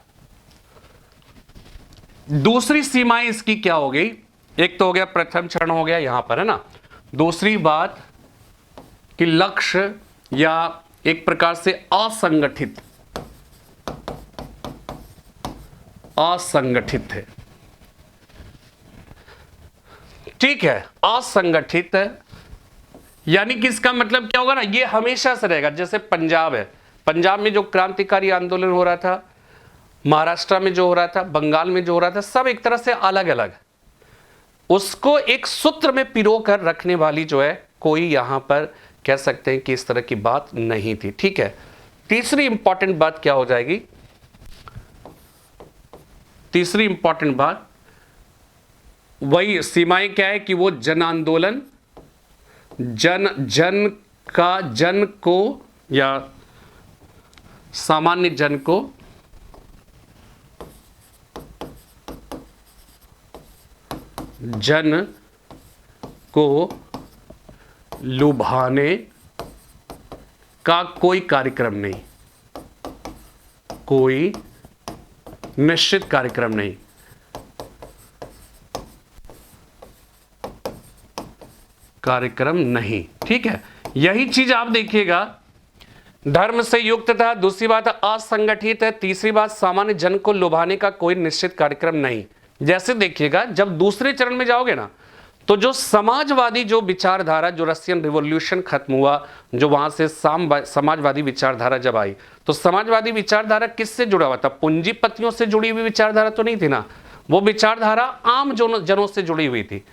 दूसरी सीमाएं इसकी क्या होगी, एक तो हो गया प्रथम चरण हो गया यहां पर, है ना। दूसरी बात कि लक्ष्य या एक प्रकार से असंगठित, असंगठित है। ठीक है, असंगठित यानी कि इसका मतलब क्या होगा ना, ये हमेशा से रहेगा। जैसे पंजाब है, पंजाब में जो क्रांतिकारी आंदोलन हो रहा था, महाराष्ट्र में जो हो रहा था, बंगाल में जो हो रहा था, सब एक तरह से अलग अलग, उसको एक सूत्र में पिरो कर रखने वाली जो है कोई यहां पर कह सकते हैं कि इस तरह की बात नहीं थी। ठीक है, तीसरी इंपॉर्टेंट बात क्या हो जाएगी, तीसरी इंपॉर्टेंट बात वही सीमाएं क्या है कि वो जन आंदोलन, जन को या सामान्य जन को लुभाने का कोई कार्यक्रम नहीं, कोई निश्चित कार्यक्रम नहीं। कार्यक्रम नहीं। ठीक है, यही चीज आप देखिएगा, धर्म से युक्त था, दूसरी बात असंगठित है, तीसरी बात सामान्य जन को लुभाने का कोई निश्चित कार्यक्रम नहीं। जैसे देखिएगा जब दूसरे चरण में जाओगे ना, तो जो समाजवादी जो विचारधारा, जो रशियन रिवॉल्यूशन खत्म हुआ, जो वहां से समाजवादी विचारधारा जब आई, तो समाजवादी विचारधारा किससे जुड़ा हुआ था, पूंजीपतियों से जुड़ी हुई विचारधारा तो नहीं थी ना, वो विचारधारा आम जनों से जुड़ी हुई थी।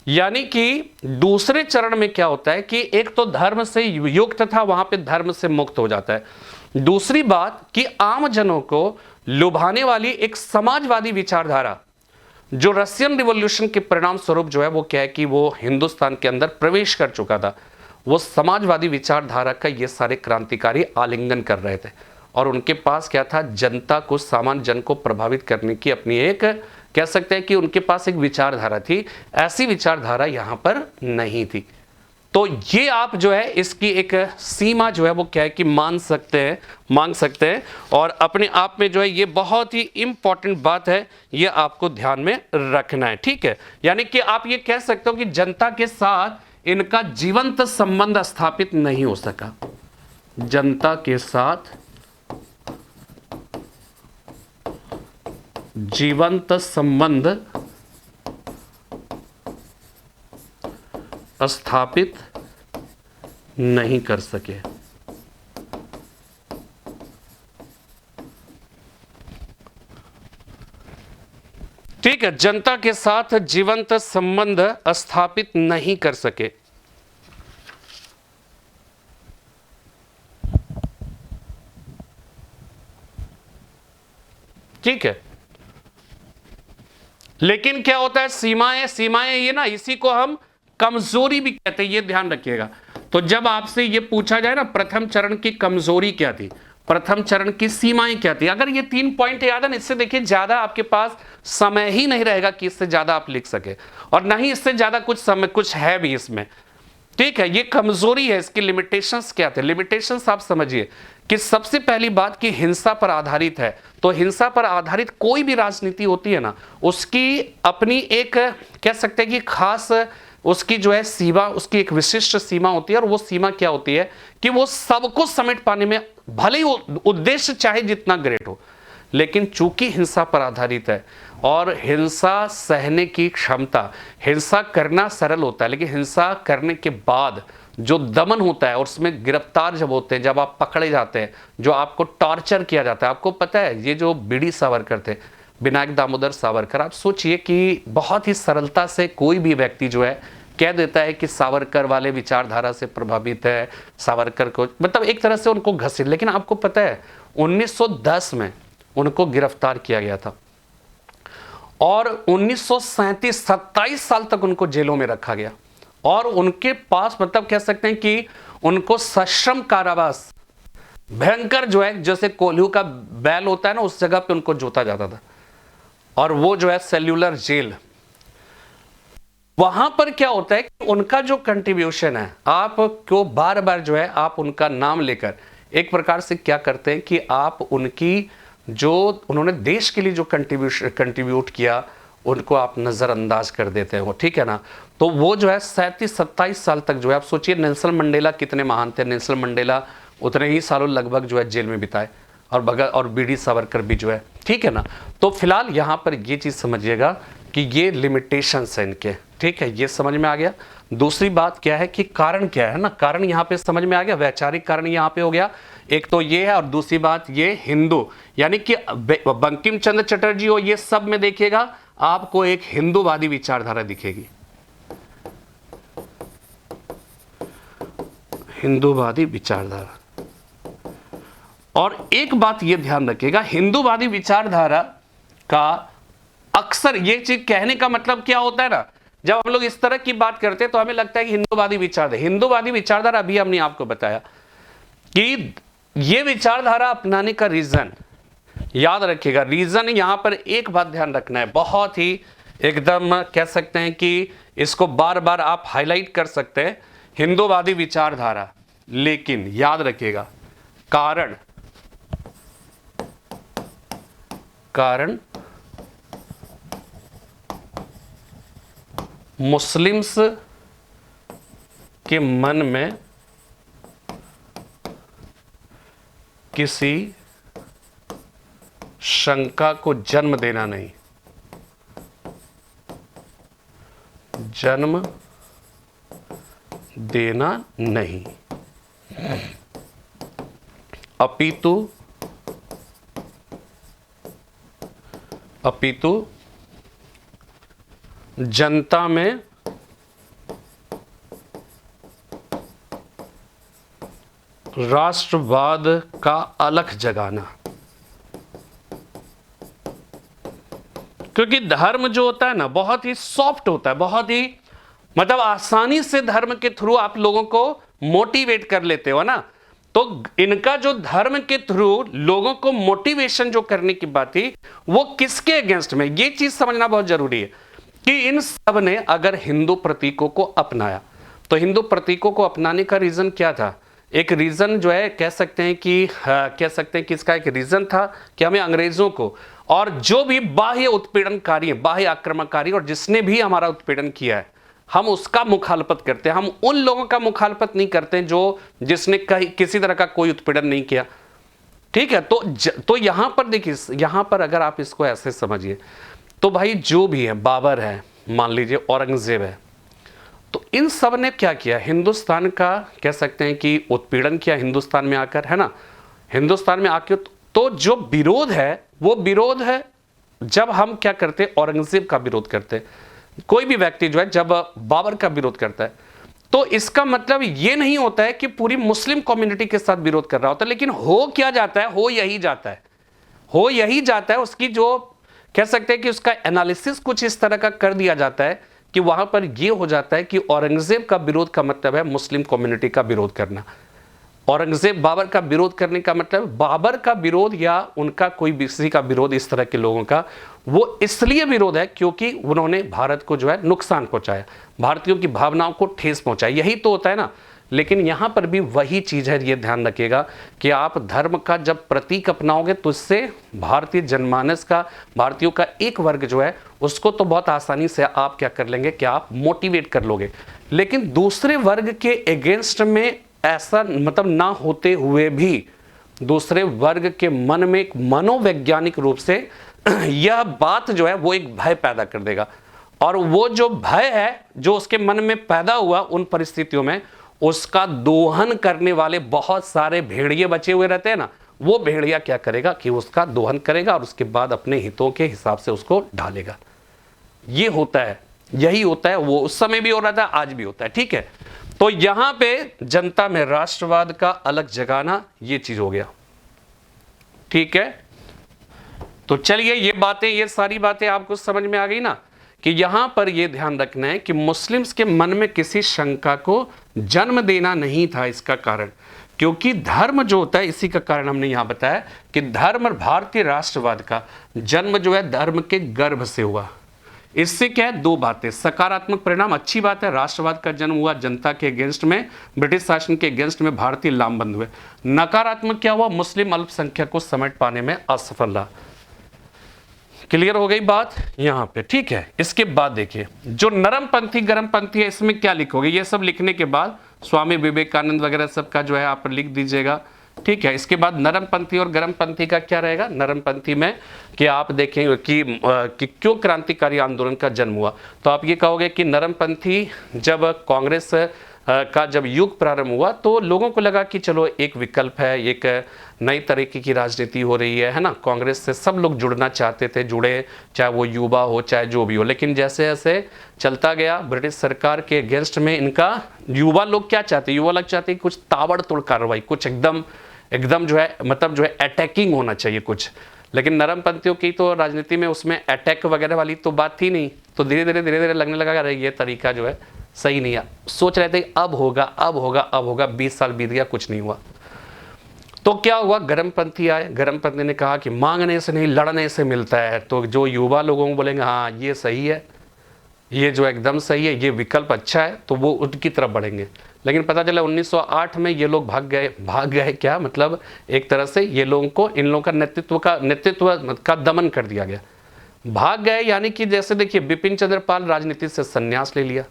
यानी कि दूसरे चरण में क्या होता है कि एक तो धर्म से युक्त था, वहां पे धर्म से मुक्त हो जाता है। दूसरी बात कि आम जनों को लुभाने वाली एक समाजवादी विचारधारा जो रशियन रिवॉल्यूशन के परिणाम स्वरूप जो है वो क्या है कि वो हिंदुस्तान के अंदर प्रवेश कर चुका था, वो समाजवादी विचारधारा का ये सारे क्रांतिकारी आलिंगन कर रहे थे। और उनके पास क्या था, जनता को, सामान्य जन को प्रभावित करने की अपनी एक, कह सकते हैं कि उनके पास एक विचारधारा थी। ऐसी विचारधारा यहां पर नहीं थी। तो ये आप जो है इसकी एक सीमा जो है वो क्या है कि मांग सकते हैं और अपने आप में जो है ये बहुत ही इंपॉर्टेंट बात है, ये आपको ध्यान में रखना है। ठीक है, यानी कि आप ये कह सकते हो कि जनता के साथ इनका जीवंत संबंध स्थापित नहीं हो सका, जनता के साथ जीवंत संबंध स्थापित नहीं कर सके। ठीक है, जनता के साथ जीवंत संबंध स्थापित नहीं कर सके। ठीक है, लेकिन क्या होता है, सीमाएं ये ना, इसी को हम कमजोरी भी कहते हैं, ये ध्यान रखिएगा। तो जब आपसे ये पूछा जाए ना प्रथम चरण की कमजोरी क्या थी, प्रथम चरण की सीमाएं क्या थी, अगर ये 3 पॉइंट याद है ना, इससे देखिए ज्यादा आपके पास समय ही नहीं रहेगा कि इससे ज्यादा आप लिख सके, और ना ही इससे ज्यादा कुछ है भी इसमें। ठीक है, ये कमजोरी है, इसकी लिमिटेशंस क्या थे। लिमिटेशंस आप समझिए कि सबसे पहली बात की हिंसा पर आधारित है। तो हिंसा पर आधारित कोई भी राजनीति होती है ना, उसकी अपनी एक, कह सकते हैं कि खास उसकी जो है सीमा, उसकी एक विशिष्ट सीमा होती है। और वो सीमा क्या होती है कि वो सबको समेट पाने में, भले ही उद्देश्य चाहे जितना ग्रेट हो, लेकिन चूंकि हिंसा पर आधारित है और हिंसा सहने की क्षमता, हिंसा करना सरल होता है, लेकिन हिंसा करने के बाद जो दमन होता है और उसमें गिरफ्तार जब होते हैं, जब आप पकड़े जाते हैं, जो आपको टॉर्चर किया जाता है। आपको पता है ये जो बीडी सावरकर थे, विनायक दामोदर सावरकर। आप सोचिए कि बहुत ही सरलता से कोई भी व्यक्ति जो है कह देता है कि सावरकर वाले विचारधारा से प्रभावित है, सावरकर को मतलब एक तरह से उनको घसीट। लेकिन आपको पता है 1910 में उनको गिरफ्तार किया गया था और 1937 27 साल तक उनको जेलों में रखा गया और उनके पास मतलब कह सकते हैं कि उनको सश्रम कारावास, भयंकर जो है जैसे कोल्हू का बैल होता है ना, उस जगह पे उनको जोता जाता था। और वो जो है सेल्यूलर जेल। वहां पर क्या होता है कि उनका जो कंट्रीब्यूशन है, आपको बार बार जो है आप उनका नाम लेकर एक प्रकार से क्या करते हैं कि आप उनकी जो उन्होंने देश के लिए जो कंट्रीब्यूट किया उनको आप नजरअंदाज कर देते हो, ठीक है ना। तो वो जो है 37-27 साल तक जो है, आप सोचिए नेल्सन मंडेला कितने महान थे। नेल्सन मंडेला उतने ही सालों लगभग जो है जेल में बिताए और भगत और बीडी सावरकर भी जो है, ठीक है ना। तो फिलहाल यहां पर ये चीज समझिएगा कि ये लिमिटेशंस है इनके, ठीक है, ये समझ में आ गया। दूसरी बात क्या है कि कारण क्या है ना, कारण यहां पे समझ में आ गया, वैचारिक कारण यहां पे हो गया, एक तो ये है। और दूसरी बात ये हिंदू, यानी कि बंकिम चंद्र चटर्जी हो, ये सब में देखिएगा आपको एक हिंदूवादी विचारधारा दिखेगी, हिंदूवादी विचारधारा। और एक बात ये ध्यान रखिएगा, हिंदूवादी विचारधारा का अक्सर ये चीज कहने का मतलब क्या होता है ना, जब हम लोग इस तरह की बात करते हैं तो हमें लगता है कि हिंदूवादी विचारधारा अभी हमने आपको बताया कि ये विचारधारा अपनाने का रीजन, याद रखिएगा रीजन यहां पर एक बात ध्यान रखना है, बहुत ही एकदम कह सकते हैं कि इसको बार बार आप हाईलाइट कर सकते हैं, हिंदूवादी विचारधारा। लेकिन याद रखिएगा कारण मुस्लिम्स के मन में किसी शंका को जन्म देना नहीं, जन्म देना नहीं, अपितु जनता में राष्ट्रवाद का अलख जगाना। क्योंकि धर्म जो होता है ना बहुत ही सॉफ्ट होता है, बहुत ही मतलब आसानी से धर्म के थ्रू आप लोगों को मोटिवेट कर लेते हो ना। तो इनका जो धर्म के थ्रू लोगों को मोटिवेशन जो करने की बात थी वो किसके अगेंस्ट में, ये चीज समझना बहुत जरूरी है कि इन सब ने अगर हिंदू प्रतीकों को अपनाया तो हिंदू प्रतीकों को अपनाने का रीजन क्या था, एक रीजन जो है कह सकते हैं कि इसका एक रीजन था कि हमें अंग्रेजों को और जो भी बाह्य उत्पीड़नकारी, बाह्य आक्रमणकारी और जिसने भी हमारा उत्पीड़न किया है हम उसका मुखालफत करते हैं। हम उन लोगों का मुखालफत नहीं करते जिसने किसी तरह का कोई उत्पीड़न नहीं किया, ठीक है। तो यहां पर देखिए, यहां पर अगर आप इसको ऐसे समझिए तो भाई जो भी है, बाबर है, मान लीजिए औरंगजेब है, तो इन सब ने क्या किया, हिंदुस्तान का कह सकते हैं कि उत्पीड़न किया हिंदुस्तान में आकर, है ना। हिंदुस्तान में आकर तो जो विरोध है वो विरोध है जब हम क्या करते, औरंगजेब का विरोध करते, कोई भी व्यक्ति जो है जब बाबर का विरोध करता है तो इसका मतलब ये नहीं होता है कि पूरी मुस्लिम कम्युनिटी के साथ विरोध कर रहा होता है। लेकिन हो क्या जाता है, हो यही जाता है उसकी जो कह सकते हैं कि उसका एनालिसिस कुछ इस तरह का कर दिया जाता है कि वहां पर यह हो जाता है कि औरंगजेब का विरोध का मतलब है मुस्लिम कम्युनिटी का विरोध करना। औरंगजेब बाबर का विरोध करने का मतलब बाबर का विरोध या उनका कोई किसी का विरोध, इस तरह के लोगों का वो इसलिए विरोध है क्योंकि उन्होंने भारत को जो है नुकसान पहुंचाया, भारतीयों की भावनाओं को ठेस पहुंचाई, यही तो होता है ना। लेकिन यहां पर भी वही चीज है, ये ध्यान रखिएगा कि आप धर्म का जब प्रतीक अपनाओगे तो इससे भारतीय जनमानस का, भारतीयों का एक वर्ग जो है उसको तो बहुत आसानी से आप क्या कर लेंगे कि आप मोटिवेट कर लोगे। लेकिन दूसरे वर्ग के अगेंस्ट में ऐसा मतलब ना होते हुए भी दूसरे वर्ग के मन में एक मनोवैज्ञानिक रूप से यह बात जो है वो एक भय पैदा कर देगा। और वो जो भय है जो उसके मन में पैदा हुआ उन परिस्थितियों में, उसका दोहन करने वाले बहुत सारे भेड़िए बचे हुए रहते हैं ना, वो भेड़िया क्या करेगा कि उसका दोहन करेगा और उसके बाद अपने हितों के हिसाब से उसको ढालेगा। ये होता है, यही होता है, वो उस समय भी हो रहा था, आज भी होता है। ठीक है, तो यहां पे जनता में राष्ट्रवाद का अलग जगाना, ये चीज हो गया। ठीक है, तो चलिए ये बातें, ये सारी बातें आपको समझ में आ गई ना, कि यहां पर यह ध्यान रखना है कि मुस्लिम्स के मन में किसी शंका को जन्म देना नहीं था। इसका कारण, क्योंकि धर्म जो होता है, इसी का कारण हमने यहां बताया कि धर्म, भारतीय राष्ट्रवाद का जन्म जो है धर्म के गर्भ से हुआ। इससे क्या है, दो बातें, सकारात्मक परिणाम, अच्छी बात है, राष्ट्रवाद का जन्म हुआ जनता के अगेंस्ट में, ब्रिटिश शासन के अगेंस्ट में भारतीय लामबंद हुए। नकारात्मक क्या हुआ, मुस्लिम अल्पसंख्यक को समेट पाने में असफल रहा। क्लियर हो गई बात यहां पे। ठीक है, इसके बाद देखिए जो नरमपंथी गरमपंथी है, इसमें क्या लिखोगे, ये सब लिखने के बाद स्वामी विवेकानंद वगैरह सब का जो है आप लिख दीजिएगा। ठीक है, इसके बाद नरमपंथी और गरमपंथी का क्या रहेगा, नरमपंथी में कि आप देखेंगे कि क्यों क्रांतिकारी आंदोलन का जन्म हुआ, तो आप ये कहोगे कि नरमपंथी जब कांग्रेस का जब युग प्रारंभ हुआ तो लोगों को लगा कि चलो एक विकल्प है, एक नई तरीके की राजनीति हो रही है ना, कांग्रेस से सब लोग जुड़ना चाहते थे, जुड़े, चाहे वो युवा हो चाहे जो भी हो। लेकिन जैसे जैसे चलता गया ब्रिटिश सरकार के अगेंस्ट में इनका, युवा लोग क्या चाहते, युवा लोग चाहते कुछ ताबड़तोड़ कार्रवाई, कुछ एकदम जो है, मतलब जो है अटैकिंग होना चाहिए कुछ। लेकिन नरमपंथियों की तो राजनीति में उसमें अटैक वगैरह वाली तो बात थी नहीं, तो धीरे धीरे लगने लगा अरे ये तरीका जो है सही नहीं है। सोच रहे थे अब होगा, 20 साल बीत गया, कुछ नहीं हुआ। तो क्या हुआ, गरमपंथी आए, गरमपंथी ने कहा कि मांगने से नहीं लड़ने से मिलता है। तो जो युवा लोगों को बोलेंगे हाँ ये सही है, ये जो एकदम सही है, ये विकल्प अच्छा है, तो वो उनकी तरफ बढ़ेंगे। लेकिन पता चला 1908 में ये लोग भाग गए क्या, मतलब एक तरह से ये लोगों को, इन लोगों का नेतृत्व का दमन कर दिया गया, भाग गए। यानी कि जैसे देखिए बिपिन चंद्र पाल राजनीति से संन्यास ले लिया,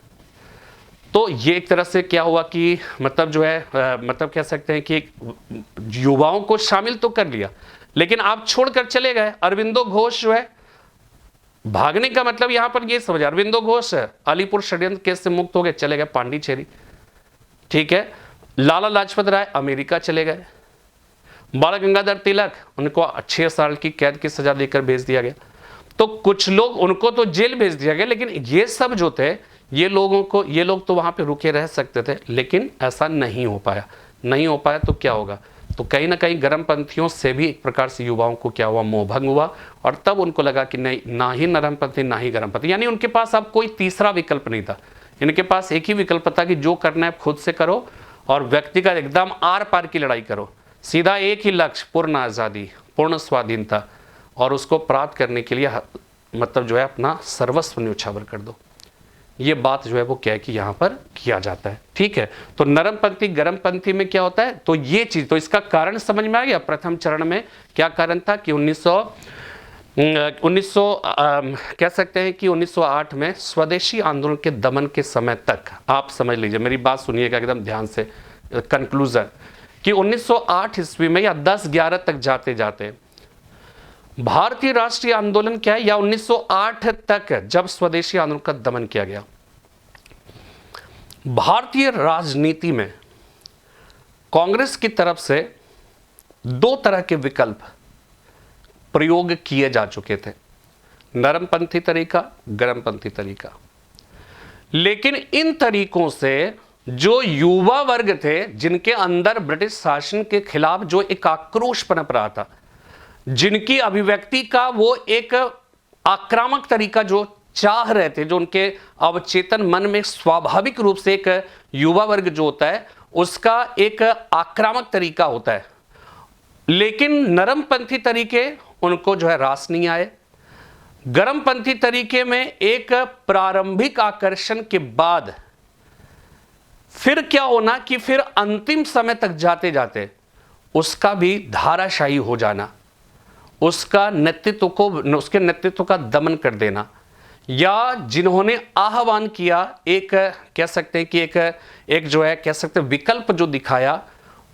तो ये एक तरह से क्या हुआ कि मतलब जो है मतलब कह सकते हैं कि युवाओं को शामिल तो कर लिया, लेकिन आप छोड़कर चले गए। अरविंदो घोष जो है, भागने का मतलब यहां पर ये समझ, अरविंदो घोष अलीपुर षड्यंत्र केस से मुक्त हो गए, चले गए पांडिचेरी। ठीक है, लाला लाजपत राय अमेरिका चले गए, बाल गंगाधर तिलक उनको 6 साल की कैद की सजा देकर भेज दिया गया। तो कुछ लोग, उनको तो जेल भेज दिया गया, लेकिन ये सब जो थे, ये लोग तो वहां पे रुके रह सकते थे, लेकिन ऐसा नहीं हो पाया। तो क्या होगा, तो कहीं ना कहीं गरमपंथियों से भी एक प्रकार से युवाओं को क्या हुआ, मोहभंग हुआ, और तब उनको लगा कि नहीं, ना ही नरमपंथी ना ही गरमपंथी, यानी उनके पास अब कोई तीसरा विकल्प नहीं था। इनके पास एक ही विकल्प था कि जो करना है खुद से करो और व्यक्तिगत एकदम आर पार की लड़ाई करो, सीधा एक ही लक्ष्य, पूर्ण आज़ादी, पूर्ण स्वाधीनता, और उसको प्राप्त करने के लिए मतलब जो है अपना सर्वस्व न्योछावर कर दो। ये बात जो है वो क्या है कि यहाँ पर किया जाता है। ठीक है, तो नरमपंथी गरमपंथी में क्या होता है, तो ये चीज, तो इसका कारण समझ में आ गया। प्रथम चरण में क्या कारण था कि 1900 कह सकते हैं कि 1908 में स्वदेशी आंदोलन के दमन के समय तक, आप समझ लीजिए, मेरी बात सुनिएगा एकदम ध्यान से, कंक्लूजन, कि 1908 ईस्वी में या 10-11 तक जाते जाते भारतीय राष्ट्रीय आंदोलन क्या है, या 1908 तक जब स्वदेशी आंदोलन का दमन किया गया, भारतीय राजनीति में कांग्रेस की तरफ से 2 तरह के विकल्प प्रयोग किए जा चुके थे, नरमपंथी तरीका, गरमपंथी तरीका। लेकिन इन तरीकों से जो युवा वर्ग थे, जिनके अंदर ब्रिटिश शासन के खिलाफ जो एक आक्रोश पनप रहा था, जिनकी अभिव्यक्ति का वो एक आक्रामक तरीका जो चाह रहे थे, जो उनके अवचेतन मन में स्वाभाविक रूप से एक युवा वर्ग जो होता है उसका एक आक्रामक तरीका होता है, लेकिन नरमपंथी तरीके उनको जो है रास नहीं आए। गरमपंथी तरीके में एक प्रारंभिक आकर्षण के बाद फिर क्या होना कि फिर अंतिम समय तक जाते जाते उसका भी धाराशाही हो जाना, उसके नेतृत्व का दमन कर देना, या जिन्होंने आह्वान किया, एक कह सकते हैं कि एक जो है कह सकते हैं विकल्प जो दिखाया,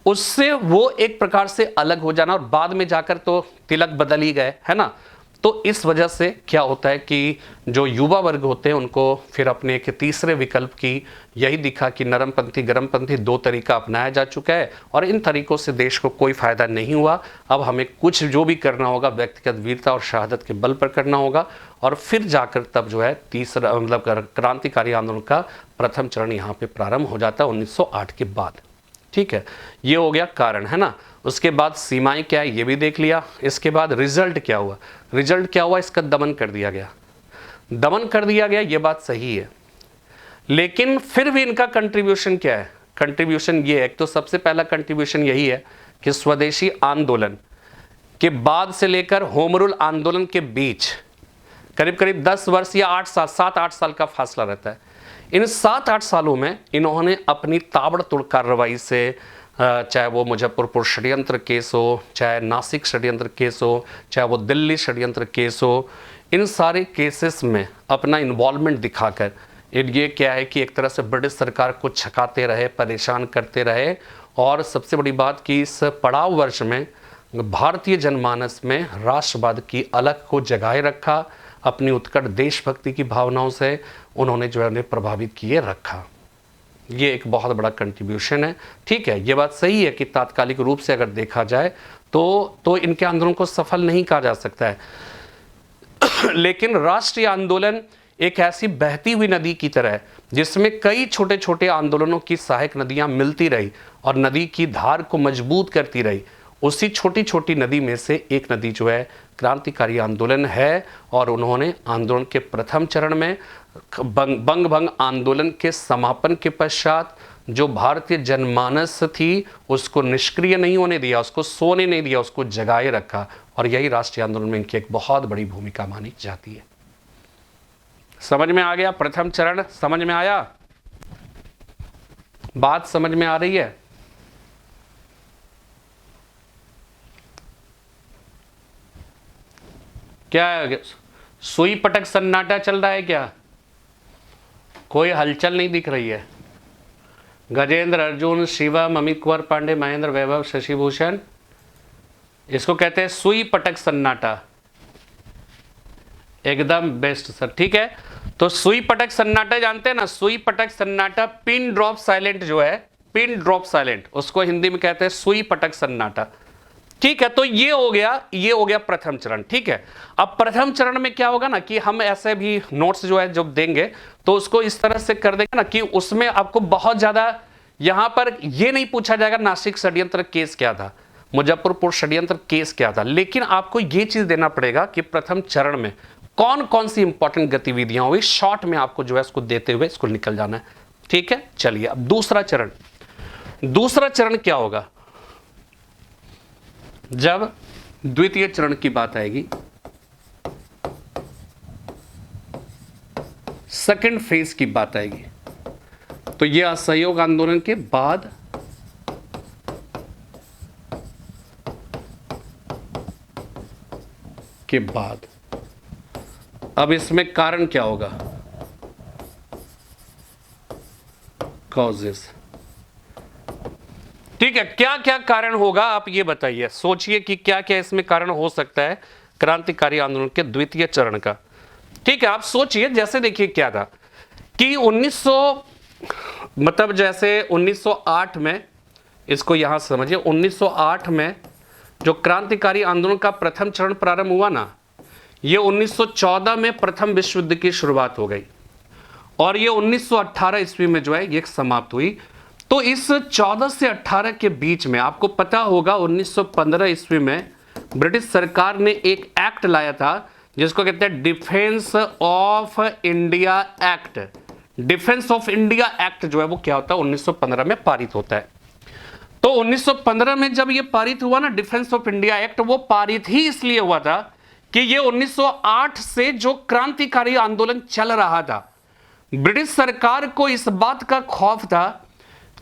उससे वो एक प्रकार से अलग हो जाना, और बाद में जाकर तो तिलक बदल ही गए, है ना। तो इस वजह से क्या होता है कि जो युवा वर्ग होते हैं उनको फिर अपने एक तीसरे विकल्प की यही दिखा कि नरमपंथी गरमपंथी दो तरीका अपनाया जा चुका है और इन तरीकों से देश को कोई फायदा नहीं हुआ। अब हमें कुछ जो भी करना होगा व्यक्तिगत वीरता और शहादत के बल पर करना होगा और फिर जाकर तब जो है तीसरा मतलब क्रांतिकारी आंदोलन का प्रथम चरण यहाँ पे प्रारंभ हो जाता है 1908 के बाद। ठीक है, ये हो गया कारण, है ना। उसके बाद सीमाएं क्या है ये भी देख लिया। इसके बाद रिजल्ट क्या हुआ, रिजल्ट क्या हुआ, इसका दमन कर दिया गया, दमन कर दिया गया, ये बात सही है। लेकिन फिर भी इनका कंट्रीब्यूशन क्या है, कंट्रीब्यूशन ये है, एक तो सबसे पहला कंट्रीब्यूशन यही है कि स्वदेशी आंदोलन के बाद से लेकर होम रूल आंदोलन के बीच करीब करीब 10 वर्ष या 8 साल 7-8 साल का फासला रहता है। इन 7-8 सालों में इन्होंने अपनी ताबड़तोड़ कार्रवाई से, चाहे वो मुजफ्फरपुर षड्यंत्र केस हो, चाहे नासिक षड्यंत्र केस हो, चाहे वो दिल्ली षड्यंत्र केस हो, इन सारे केसेस में अपना इन्वॉल्वमेंट दिखाकर ये क्या है कि एक तरह से ब्रिटिश सरकार को छकाते रहे, परेशान करते रहे। और सबसे बड़ी बात कि इस पड़ाव वर्ष में भारतीय जनमानस में राष्ट्रवाद की अलग को जगाए रखा, अपनी उत्कट देशभक्ति की भावनाओं से उन्होंने जो है उन्हें प्रभावित किए रखा। ये एक बहुत बड़ा कंट्रीब्यूशन है। ठीक है, ये बात सही है कि तात्कालिक रूप से अगर देखा जाए तो इनके आंदोलन को सफल नहीं कहा जा सकता है लेकिन राष्ट्रीय आंदोलन एक ऐसी बहती हुई नदी की तरह है जिसमें कई छोटे छोटे आंदोलनों की सहायक नदियां मिलती रही और नदी की धार को मजबूत करती रही। उसी छोटी छोटी नदी में से एक नदी जो है क्रांतिकारी आंदोलन है। और उन्होंने आंदोलन के प्रथम चरण में बंग भंग आंदोलन के समापन के पश्चात जो भारतीय जनमानस थी उसको निष्क्रिय नहीं होने दिया, उसको सोने नहीं दिया, उसको जगाए रखा। और यही राष्ट्रीय आंदोलन में इनकी एक बहुत बड़ी भूमिका मानी जाती है। समझ में आ गया? प्रथम चरण समझ में आया? बात समझ में आ रही है? क्या है? सुई पटक सन्नाटा चल रहा है क्या? कोई हलचल नहीं दिख रही है? गजेंद्र, अर्जुन, शिवम, अमित कुमार पांडे, महेंद्र, वैभव, शशिभूषण, इसको कहते हैं सुई पटक सन्नाटा। एकदम बेस्ट सर। ठीक है, तो सुई पटक सन्नाटा जानते हैं ना, सुई पटक सन्नाटा, पिन ड्रॉप साइलेंट जो है, पिन ड्रॉप साइलेंट, उसको हिंदी में कहते हैं सुई पटक सन्नाटा। ठीक है, तो ये हो गया प्रथम चरण। ठीक है, अब प्रथम चरण में क्या होगा ना कि हम ऐसे भी नोट्स जो है जब देंगे तो उसको इस तरह से कर देंगे ना कि उसमें आपको बहुत ज्यादा यहां पर ये नहीं पूछा जाएगा नासिक षड्यंत्र केस क्या था, मुजफ्फरपुर षड्यंत्र केस क्या था, लेकिन आपको ये चीज देना पड़ेगा कि प्रथम चरण में कौन कौन सी इंपॉर्टेंट गतिविधियां हुई, शॉर्ट में आपको जो है इसको देते हुए इसको निकल जाना है। ठीक है, चलिए अब दूसरा चरण क्या होगा? जब द्वितीय चरण की बात आएगी, सेकंड फेज की बात आएगी, तो यह असहयोग आंदोलन के बाद अब इसमें कारण क्या होगा? कॉजेस। ठीक है, क्या क्या कारण होगा आप ये बताइए, सोचिए कि क्या क्या इसमें कारण हो सकता है क्रांतिकारी आंदोलन के द्वितीय चरण का। ठीक है, आप सोचिए, जैसे देखिए क्या था कि 1908 में, इसको यहां समझिए, 1908 में जो क्रांतिकारी आंदोलन का प्रथम चरण प्रारंभ हुआ ना, ये 1914 में प्रथम विश्व युद्ध की शुरुआत हो गई और ये 1918 ईस्वी में जो है ये समाप्त हुई। तो इस 14 से 18 के बीच में आपको पता होगा 1915 ईस्वी में ब्रिटिश सरकार ने एक एक्ट लाया था जिसको कहते हैं defence of India act. Defence of India act जो है वो क्या होता है, 1915 में पारित होता है। तो 1915 में जब ये पारित हुआ ना डिफेंस ऑफ इंडिया एक्ट, वो पारित ही इसलिए हुआ था कि ये 1908 से जो क्रांतिकारी आंदोलन चल रहा था, ब्रिटिश सरकार को इस बात का खौफ था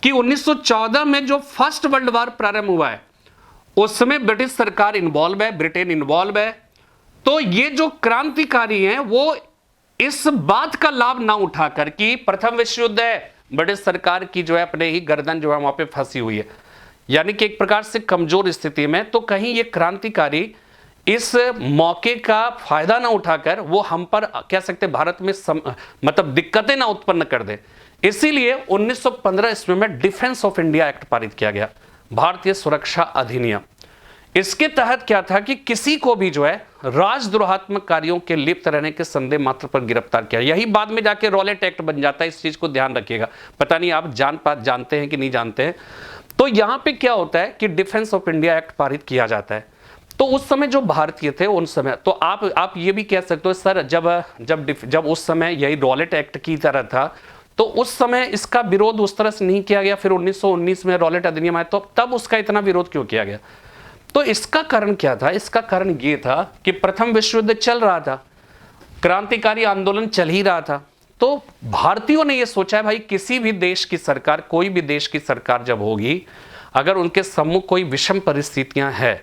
कि 1914 में जो फर्स्ट वर्ल्ड वॉर प्रारंभ हुआ है उसमें ब्रिटिश सरकार इन्वॉल्व है, ब्रिटेन इन्वॉल्व है। तो ये जो क्रांतिकारी हैं वो इस बात का लाभ ना उठाकर कि प्रथम विश्व युद्ध है, ब्रिटिश सरकार की जो है अपने ही गर्दन जो है वहां पे फंसी हुई है, यानी कि एक प्रकार से कमजोर स्थिति में, तो कहीं ये क्रांतिकारी इस मौके का फायदा ना उठाकर वो हम पर कह सकते भारत में मतलब दिक्कतें ना उत्पन्न कर दे, इसीलिए 1915 ईस्वी में डिफेंस ऑफ इंडिया एक्ट पारित किया गया, भारतीय सुरक्षा अधिनियम। इसके तहत क्या था कि किसी को भी जो है राजद्रोहात्मक कार्यों के लिप्त रहने के संदेह मात्र पर गिरफ्तार किया। यही बाद में जाके रॉलेट एक्ट बन जाता है, इस चीज को ध्यान रखिएगा। पता नहीं आप जानते हैं कि नहीं जानते हैं। तो यहां पे क्या होता है कि डिफेंस ऑफ इंडिया एक्ट पारित किया जाता है। तो उस समय जो भारतीय थे उन समय, तो आप ये भी कह सकते हो सर, जब उस समय यही रॉलेट एक्ट की तरह था तो उस समय इसका विरोध उस तरह से नहीं किया गया, फिर 1919 में रॉलेट अधिनियम आया तो तब उसका इतना विरोध क्यों किया गया? तो इसका कारण क्या था? इसका कारण ये था कि प्रथम विश्व युद्ध चल रहा था, क्रांतिकारी आंदोलन चल ही रहा था। तो भारतीयों ने यह सोचा है भाई किसी भी देश की सरकार, कोई भी देश की सरकार जब होगी, अगर उनके सम्मुख कोई विषम परिस्थितियां हैं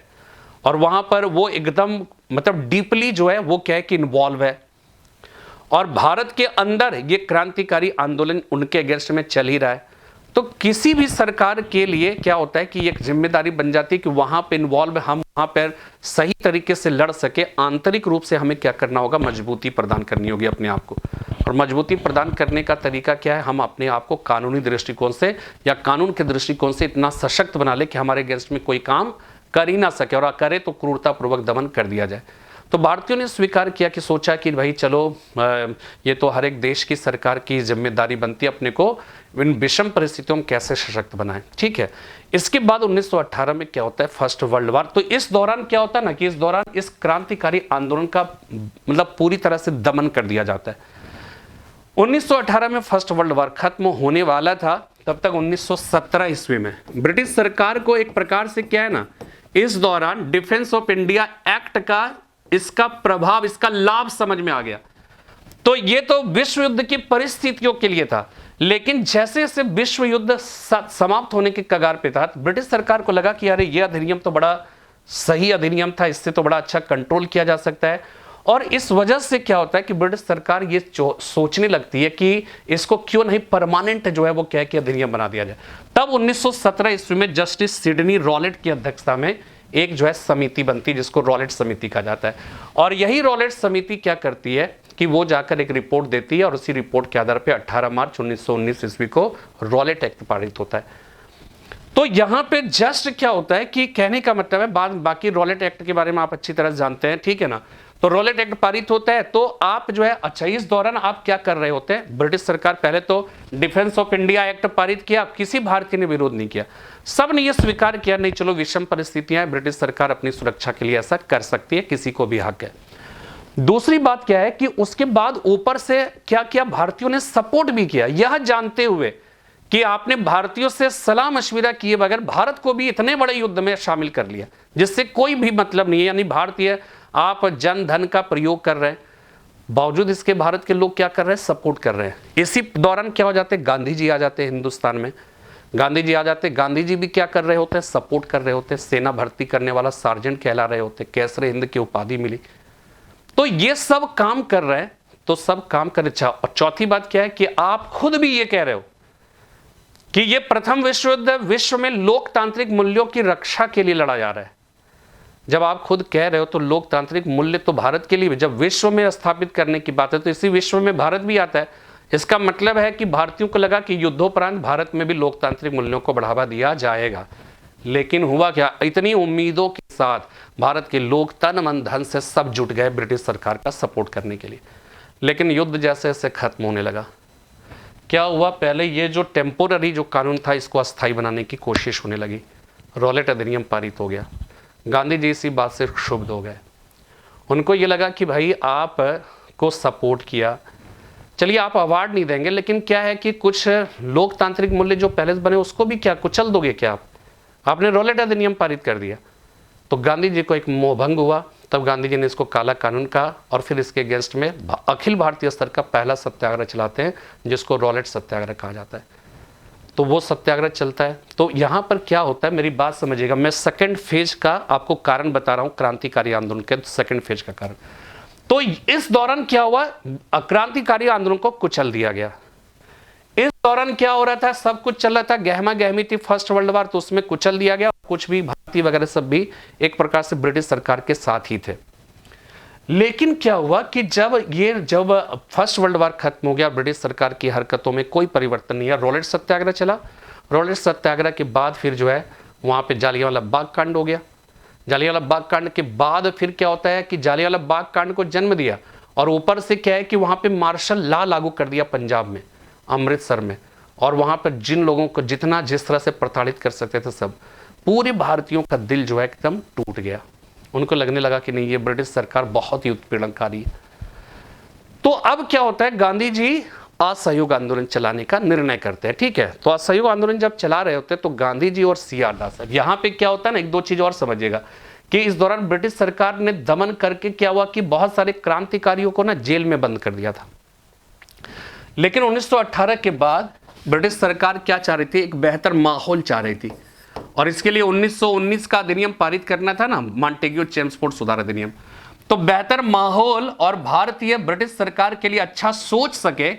और वहां पर वो एकदम मतलब डीपली जो है वो क्या है कि इन्वॉल्व है और भारत के अंदर ये क्रांतिकारी आंदोलन उनके अगेंस्ट में चल ही रहा है, तो किसी भी सरकार के लिए क्या होता है कि एक जिम्मेदारी बन जाती है कि वहां पे इन्वॉल्व, हम वहां पर सही तरीके से लड़ सके। आंतरिक रूप से हमें क्या करना होगा? मजबूती प्रदान करनी होगी अपने आप को। और मजबूती प्रदान करने का तरीका क्या है? हम अपने आप को कानूनी दृष्टिकोण से या कानून के दृष्टिकोण से इतना सशक्त बना ले कि हमारे अगेंस्ट में कोई काम कर ही ना सके, और करे तो क्रूरतापूर्वक दमन कर दिया जाए। तो भारतीयों ने स्वीकार किया कि सोचा कि भाई चलो ये तो हर एक देश की सरकार की जिम्मेदारी बनती है अपने को इन विषम परिस्थितियों में कैसे सशक्त बनाएं, ठीक है। इसके बाद 1918 में क्या होता है? First world war. तो इस दौरान क्या होता है ना कि इस दौरान इस क्रांतिकारी आंदोलन का मतलब पूरी तरह से दमन कर दिया जाता है। 1918 में फर्स्ट वर्ल्ड वॉर खत्म होने वाला था, तब तक 1917 ईस्वी में ब्रिटिश सरकार को एक प्रकार से क्या है ना, इस दौरान डिफेंस ऑफ इंडिया एक्ट का इसका प्रभाव, इसका लाभ समझ में आ गया। तो ये तो विश्व युद्ध की परिस्थितियों के लिए था, लेकिन जैसे जैसे विश्व युद्ध समाप्त होने के कगार पे था, ब्रिटिश सरकार को लगा कि अरे ये अधिनियम तो बड़ा सही अधिनियम था, इससे तो बड़ा अच्छा कंट्रोल किया जा सकता है। और इस वजह से क्या होता है कि ब्रिटिश सरकार ये सोचने लगती है कि इसको क्यों नहीं परमानेंट जो है वो क्या है कि अधिनियम बना दिया जाए। तब 1917 ईस्वी में जस्टिस सिडनी रॉलेट की अध्यक्षता में एक जो है समिति बनती, जिसको रॉलेट समिति कहा जाता है। और यही रॉलेट समिति क्या करती है कि वो जाकर एक रिपोर्ट देती है, और उसी रिपोर्ट के आधार पर 18 मार्च 1919 ईस्वी को रॉलेट एक्ट पारित होता है। तो यहां पे जस्ट क्या होता है कि कहने का मतलब है, बाकी रॉलेट एक्ट के बारे में आप अच्छी तरह जानते हैं, ठीक है ना। तो रॉलेट एक्ट पारित होता है, तो आप जो है अच्छा इस दौरान आप क्या कर रहे होते हैं? ब्रिटिश सरकार पहले तो डिफेंस ऑफ इंडिया एक्ट पारित किया, किसी भारतीय ने विरोध नहीं किया, सब ने यह स्वीकार किया नहीं चलो विषम परिस्थितियां हैं, ब्रिटिश सरकार अपनी सुरक्षा के लिए ऐसा कर सकती है, किसी को भी हक है। दूसरी बात क्या है कि उसके बाद ऊपर से क्या किया, भारतीयों ने सपोर्ट भी किया, यह जानते हुए कि आपने भारतीयों से सलाह मशविरा किए बगैर भारत को भी इतने बड़े युद्ध में शामिल कर लिया जिससे कोई भी मतलब नहीं है, यानी भारतीय आप जन धन का प्रयोग कर रहे हैं, बावजूद इसके भारत के लोग क्या कर रहे हैं? सपोर्ट कर रहे हैं। इसी दौरान क्या हो जाते हैं? गांधी जी आ जाते हैं हिंदुस्तान में, गांधी जी आ जाते हैं। गांधी जी भी क्या कर रहे होते हैं? सपोर्ट कर रहे होते हैं, सेना भर्ती करने वाला सार्जेंट कहला रहे होते, कैसरे हिंद की उपाधि मिली। तो ये सब काम कर रहे हैं, तो सब काम कर रहे। और चौथी बात क्या है कि आप खुद भी ये कह रहे हो कि ये प्रथम विश्व युद्ध विश्व में लोकतांत्रिक मूल्यों की रक्षा के लिए लड़ा जा रहा है। जब आप खुद कह रहे हो तो लोकतांत्रिक मूल्य तो भारत के लिए, जब विश्व में स्थापित करने की बात है तो इसी विश्व में भारत भी आता है। इसका मतलब है कि भारतीयों को लगा कि युद्धोपरांत भारत में भी लोकतांत्रिक मूल्यों को बढ़ावा दिया जाएगा। लेकिन हुआ क्या? इतनी उम्मीदों के साथ भारत के लोग तन मन धन से सब जुट गए ब्रिटिश सरकार का सपोर्ट करने के लिए। लेकिन युद्ध जैसे जैसे खत्म होने लगा, क्या हुआ? पहले ये जो टेम्पोररी जो कानून था इसको अस्थायी बनाने की कोशिश होने लगी, रॉलेट अधिनियम पारित हो गया। गांधी जी इसी बात से क्षुब्ध हो गए, उनको ये लगा कि भाई आप को सपोर्ट किया, चलिए आप अवार्ड नहीं देंगे, लेकिन क्या है कि कुछ लोकतांत्रिक मूल्य जो पहले से बने उसको भी क्या कुचल दोगे क्या आप? आपने रॉलेट अधिनियम पारित कर दिया। तो गांधी जी को एक मोहभंग हुआ, तब गांधी जी ने इसको काला कानून कहा और फिर इसके अगेंस्ट में अखिल भारतीय स्तर का पहला सत्याग्रह चलाते हैं जिसको रॉलेट सत्याग्रह कहा जाता है। तो वो सत्याग्रह चलता है। तो यहाँ पर क्या होता है, मेरी बात समझिएगा, मैं सेकंड फेज का आपको कारण बता रहा हूँ, क्रांतिकारी आंदोलन के सेकंड फेज का कारण। तो इस दौरान क्या हुआ, क्रांतिकारी आंदोलन को कुचल दिया गया। इस दौरान क्या हो रहा था, सब कुछ चल रहा था, गहमा गहमी थी फर्स्ट वर्ल्ड वॉर, तो उसमें कुचल दिया गया, कुछ भी वगैरह सब भी एक प्रकार से ब्रिटिश सरकार के साथ ही थे। लेकिन क्या हुआ कि जब फर्स्ट वर्ल्ड वॉर खत्म हो गया, ब्रिटिश सरकार की हरकतों में कोई परिवर्तन नहीं है। रॉलेट सत्याग्रह चला, रॉलेट सत्याग्रह के बाद फिर जो है वहाँ पे जालियांवाला बाग कांड हो गया। जालियांवाला बाग कांड के बाद फिर क्या होता है कि जालियांवाला बाग कांड को जन्म दिया, और ऊपर से क्या है कि वहाँ पे मार्शल लॉ लागू कर दिया पंजाब में, अमृतसर में, और वहाँ पर जिन लोगों को जितना जिस तरह से प्रताड़ित कर सकते थे सब, पूरे भारतीयों का दिल जो है एकदम टूट गया। उनको लगने लगा कि नहीं, ये ब्रिटिश सरकार बहुत ही उत्पीड़नकारी है। तो अब क्या होता है, गांधी जी असहयोग आंदोलन चलाने का निर्णय करते हैं। ठीक है, तो असहयोग आंदोलन जब चला रहे होते हैं तो गांधी जी और CR दास साहब, यहाँ पे क्या होता है ना, एक दो चीज और समझिएगा कि इस दौरान ब्रिटिश सरकार ने दमन करके क्या हुआ कि बहुत सारे क्रांतिकारियों को ना जेल में बंद कर दिया था। लेकिन 1918 के बाद ब्रिटिश सरकार क्या चाह रही थी, एक बेहतर माहौल चाह रही थी, और इसके लिए 1919 का अधिनियम पारित करना था ना, मॉन्टेग्यू चेम्सफोर्ड सुधार अधिनियम। तो बेहतर माहौल और भारतीय ब्रिटिश सरकार के लिए अच्छा सोच सके,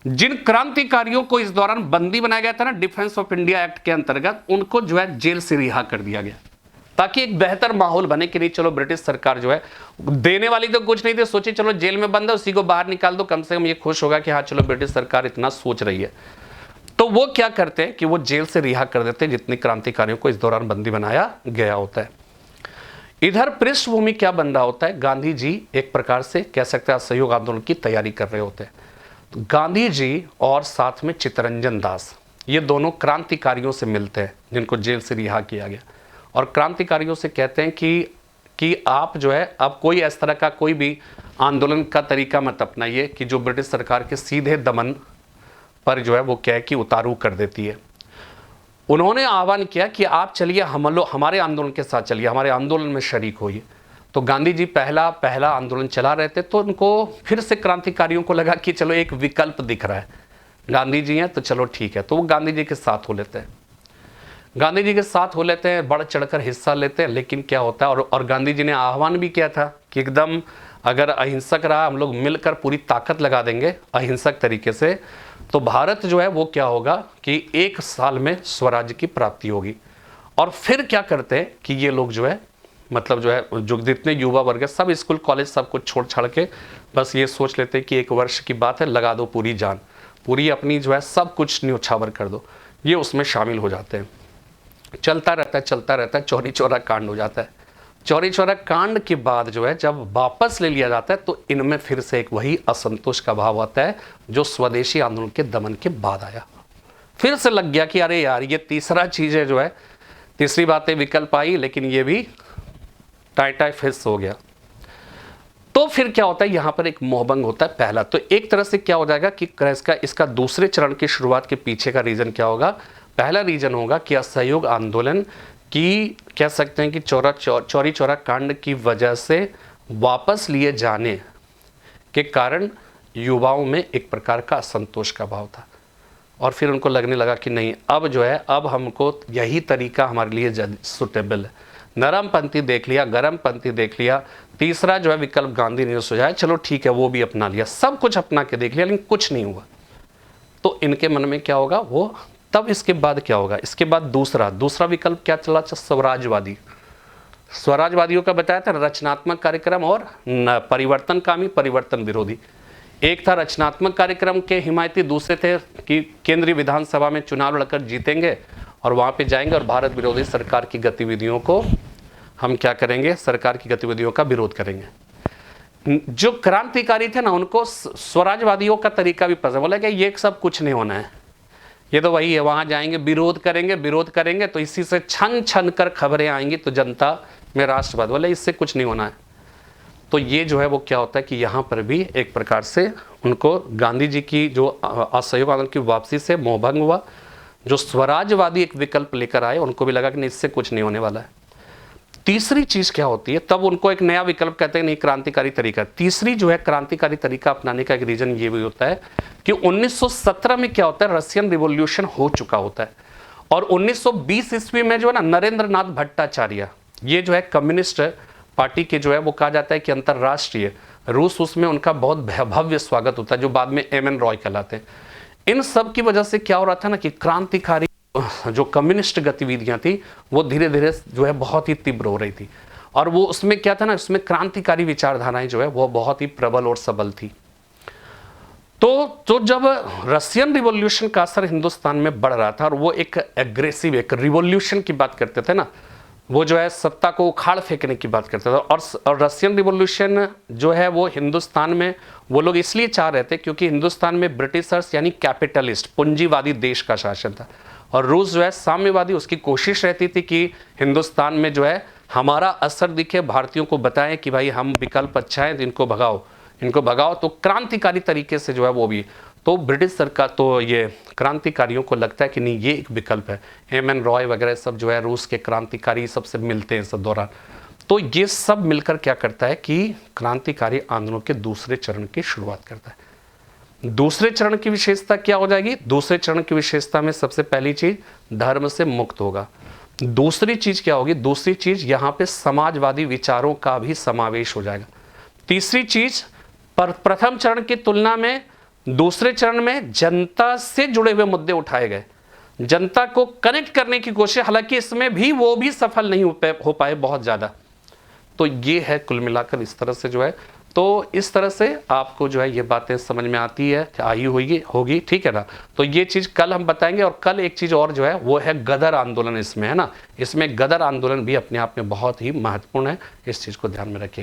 जिन क्रांतिकारियों को इस दौरान बंदी बनाया गया था ना डिफेंस ऑफ इंडिया एक्ट के अंतर्गत, उनको जो है जेल से रिहा कर दिया गया, ताकि एक बेहतर माहौल बने कि नहीं चलो ब्रिटिश सरकार जो है देने वाली तो कुछ नहीं थी, सोचे चलो जेल में बंद है उसी को बाहर निकाल दो, कम से कम ये खुश होगा कि हाँ चलो ब्रिटिश सरकार इतना सोच रही है। तो वो क्या करते हैं कि वो जेल से रिहा कर देते हैं जितने क्रांतिकारियों को इस दौरान बंदी बनाया गया होता है। इधर पृष्ठभूमि क्या बन रहा होता है, गांधी जी एक प्रकार से कह सकते हैं असहयोग आंदोलन की तैयारी कर रहे होते हैं। तो गांधी जी और साथ में चित्तरंजन दास, ये दोनों क्रांतिकारियों से मिलते हैं जिनको जेल से रिहा किया गया, और क्रांतिकारियों से कहते हैं कि आप जो है अब कोई इस तरह का कोई भी आंदोलन का तरीका मत अपनाइए कि जो ब्रिटिश सरकार के सीधे दमन पर जो है वो क्या है कि उतारू कर देती है। उन्होंने आह्वान किया कि आप चलिए हमारे आंदोलन के साथ चलिए, हमारे आंदोलन में शरीक होइए। तो गांधी जी पहला आंदोलन चला रहे थे, तो उनको फिर से क्रांतिकारियों को लगा कि चलो एक विकल्प दिख रहा है, गांधी जी हैं तो चलो ठीक है, तो वो गांधी जी के साथ हो लेते हैं, गांधी जी के साथ हो लेते हैं, बढ़ चढ़कर हिस्सा लेते हैं। लेकिन क्या होता है, और गांधी जी ने आह्वान भी किया था कि एकदम अगर अहिंसक रहा, हम लोग मिलकर पूरी ताकत लगा देंगे अहिंसक तरीके से, तो भारत जो है वो क्या होगा कि 1 साल में स्वराज्य की प्राप्ति होगी। और फिर क्या करते हैं कि ये लोग जो है मतलब जो है जो जितने युवा वर्ग है सब स्कूल कॉलेज सब कुछ छोड़ छाड़ के बस ये सोच लेते हैं कि 1 वर्ष की बात है, लगा दो पूरी जान, पूरी अपनी जो है सब कुछ न्योछावर कर दो, ये उसमें शामिल हो जाते हैं। चलता रहता है, चौरी चौरा कांड हो जाता है। चौरी चौरा कांड के बाद जो है जब वापस ले लिया जाता है तो इनमें फिर से एक वही असंतोष का भाव आता है जो स्वदेशी आंदोलन के दमन के बाद आया। फिर से लग गया कि अरे यार ये तीसरा चीज है जो है, तीसरी बातें विकल्प आई लेकिन ये भी टाई फिस हो गया। तो फिर क्या होता है, यहां पर एक मोहभंग होता है पहला। तो एक तरह से क्या हो जाएगा कि इसका दूसरे चरण की शुरुआत के पीछे का रीजन क्या होगा, पहला रीजन होगा कि असहयोग आंदोलन की कह सकते हैं कि चौरी चौरा कांड की वजह से वापस लिए जाने के कारण युवाओं में एक प्रकार का असंतोष का भाव था, और फिर उनको लगने लगा कि नहीं अब जो है अब हमको यही तरीका हमारे लिए सुटेबल है। नरमपंथी देख लिया, गरमपंथी देख लिया, तीसरा जो है विकल्प गांधी ने सुझाया, चलो ठीक है वो भी अपना लिया, सब कुछ अपना के देख लिया लेकिन कुछ नहीं हुआ। तो इनके मन में क्या होगा वो, तब इसके बाद क्या होगा, इसके बाद दूसरा विकल्प क्या चला, स्वराजवादी। स्वराजवादियों का बताया था रचनात्मक कार्यक्रम और परिवर्तनकामी परिवर्तन विरोधी। एक था रचनात्मक कार्यक्रम के हिमायती, दूसरे थे कि केंद्रीय विधानसभा में चुनाव लड़कर जीतेंगे और वहां पे जाएंगे और भारत विरोधी सरकार की गतिविधियों को हम क्या करेंगे, सरकार की गतिविधियों का विरोध करेंगे। जो क्रांतिकारी थे ना उनको स्वराजवादियों का तरीका भी पसंद, बोला कि ये सब कुछ नहीं होना है, ये तो वही है, वहां जाएंगे विरोध करेंगे तो इसी से छन कर खबरें आएंगी तो जनता में राष्ट्रवाद, बोले इससे कुछ नहीं होना है। तो ये जो है वो क्या होता है कि यहाँ पर भी एक प्रकार से उनको गांधी जी की जो असहयोग आंदोलन की वापसी से मोहभंग हुआ। जो स्वराजवादी एक विकल्प लेकर आए उनको भी लगा कि नहीं इससे कुछ नहीं होने वाला है। तीसरी चीज क्या होती है, तब उनको एक नया विकल्प कहते हैं नहीं क्रांतिकारी तरीका। तीसरी जो है क्रांतिकारी तरीका अपनाने का एक रीजन ये भी होता है कि 1917 में क्या होता है, रशियन रिवॉल्यूशन हो चुका होता है, और 1920 ईस्वी में जो है ना नरेंद्र नाथ भट्टाचार्य, ये जो है कम्युनिस्ट पार्टी के जो है वो कहा जाता है कि अंतरराष्ट्रीय रूस, उसमें उनका बहुत भव्य स्वागत होता है जो बाद में एम एन रॉय कहलाते हैं। इन सब की वजह से क्या हो रहा था ना कि क्रांतिकारी जो कम्युनिस्ट गतिविधियां थी वो धीरे धीरे जो है बहुत ही तीव्र हो रही थी। और वो उसमें क्या था ना, उसमें क्रांतिकारी विचारधाराएं जो है वो बहुत ही प्रबल और सबल थी। तो जब रशियन रिवॉल्यूशन का असर हिंदुस्तान में बढ़ रहा था और वो एक एग्रेसिव एक रिवॉल्यूशन की बात करते थे ना, वो जो है सत्ता को उखाड़ फेंकने की बात करते थे। और रशियन रिवॉल्यूशन जो है वो हिंदुस्तान में वो लोग इसलिए चाह रहे थे क्योंकि हिंदुस्तान में ब्रिटिशर्स यानी कैपिटलिस्ट पूंजीवादी देश का शासन था, और रूस जो है साम्यवादी। उसकी कोशिश रहती थी कि हिंदुस्तान में जो है हमारा असर दिखे, भारतीयों को बताएं कि भाई हम विकल्प अच्छा है, इनको भगाओ। तो क्रांतिकारी तरीके से जो है वो भी, तो ब्रिटिश सरकार, तो ये क्रांतिकारियों को लगता है कि नहीं ये एक विकल्प है। एम.एन. रॉय वगैरह सब जो है रूस के क्रांतिकारी सबसे मिलते हैं इस दौरान। तो ये सब मिलकर क्या करता है कि क्रांतिकारी आंदोलन के दूसरे चरण की शुरुआत करता है। दूसरे चरण की विशेषता क्या हो जाएगी? दूसरे चरण की विशेषता में सबसे पहली चीज धर्म से मुक्त होगा। दूसरी चीज क्या होगी? दूसरी चीज यहां पे समाजवादी विचारों का भी समावेश हो जाएगा। तीसरी चीज, प्रथम चरण की तुलना में दूसरे चरण में जनता से जुड़े हुए मुद्दे उठाए गए, जनता को कनेक्ट करने की कोशिश, हालांकि इसमें भी वो भी सफल नहीं हो पाए बहुत ज्यादा। तो ये है कुल मिलाकर इस तरह से जो है, तो इस तरह से आपको जो है ये बातें समझ में आती है, आई होगी, ठीक है ना। तो ये चीज कल हम बताएंगे। और कल एक चीज और जो है वो है गदर आंदोलन, इसमें है ना, इसमें गदर आंदोलन भी अपने आप में बहुत ही महत्वपूर्ण है, इस चीज को ध्यान में रखिएगा।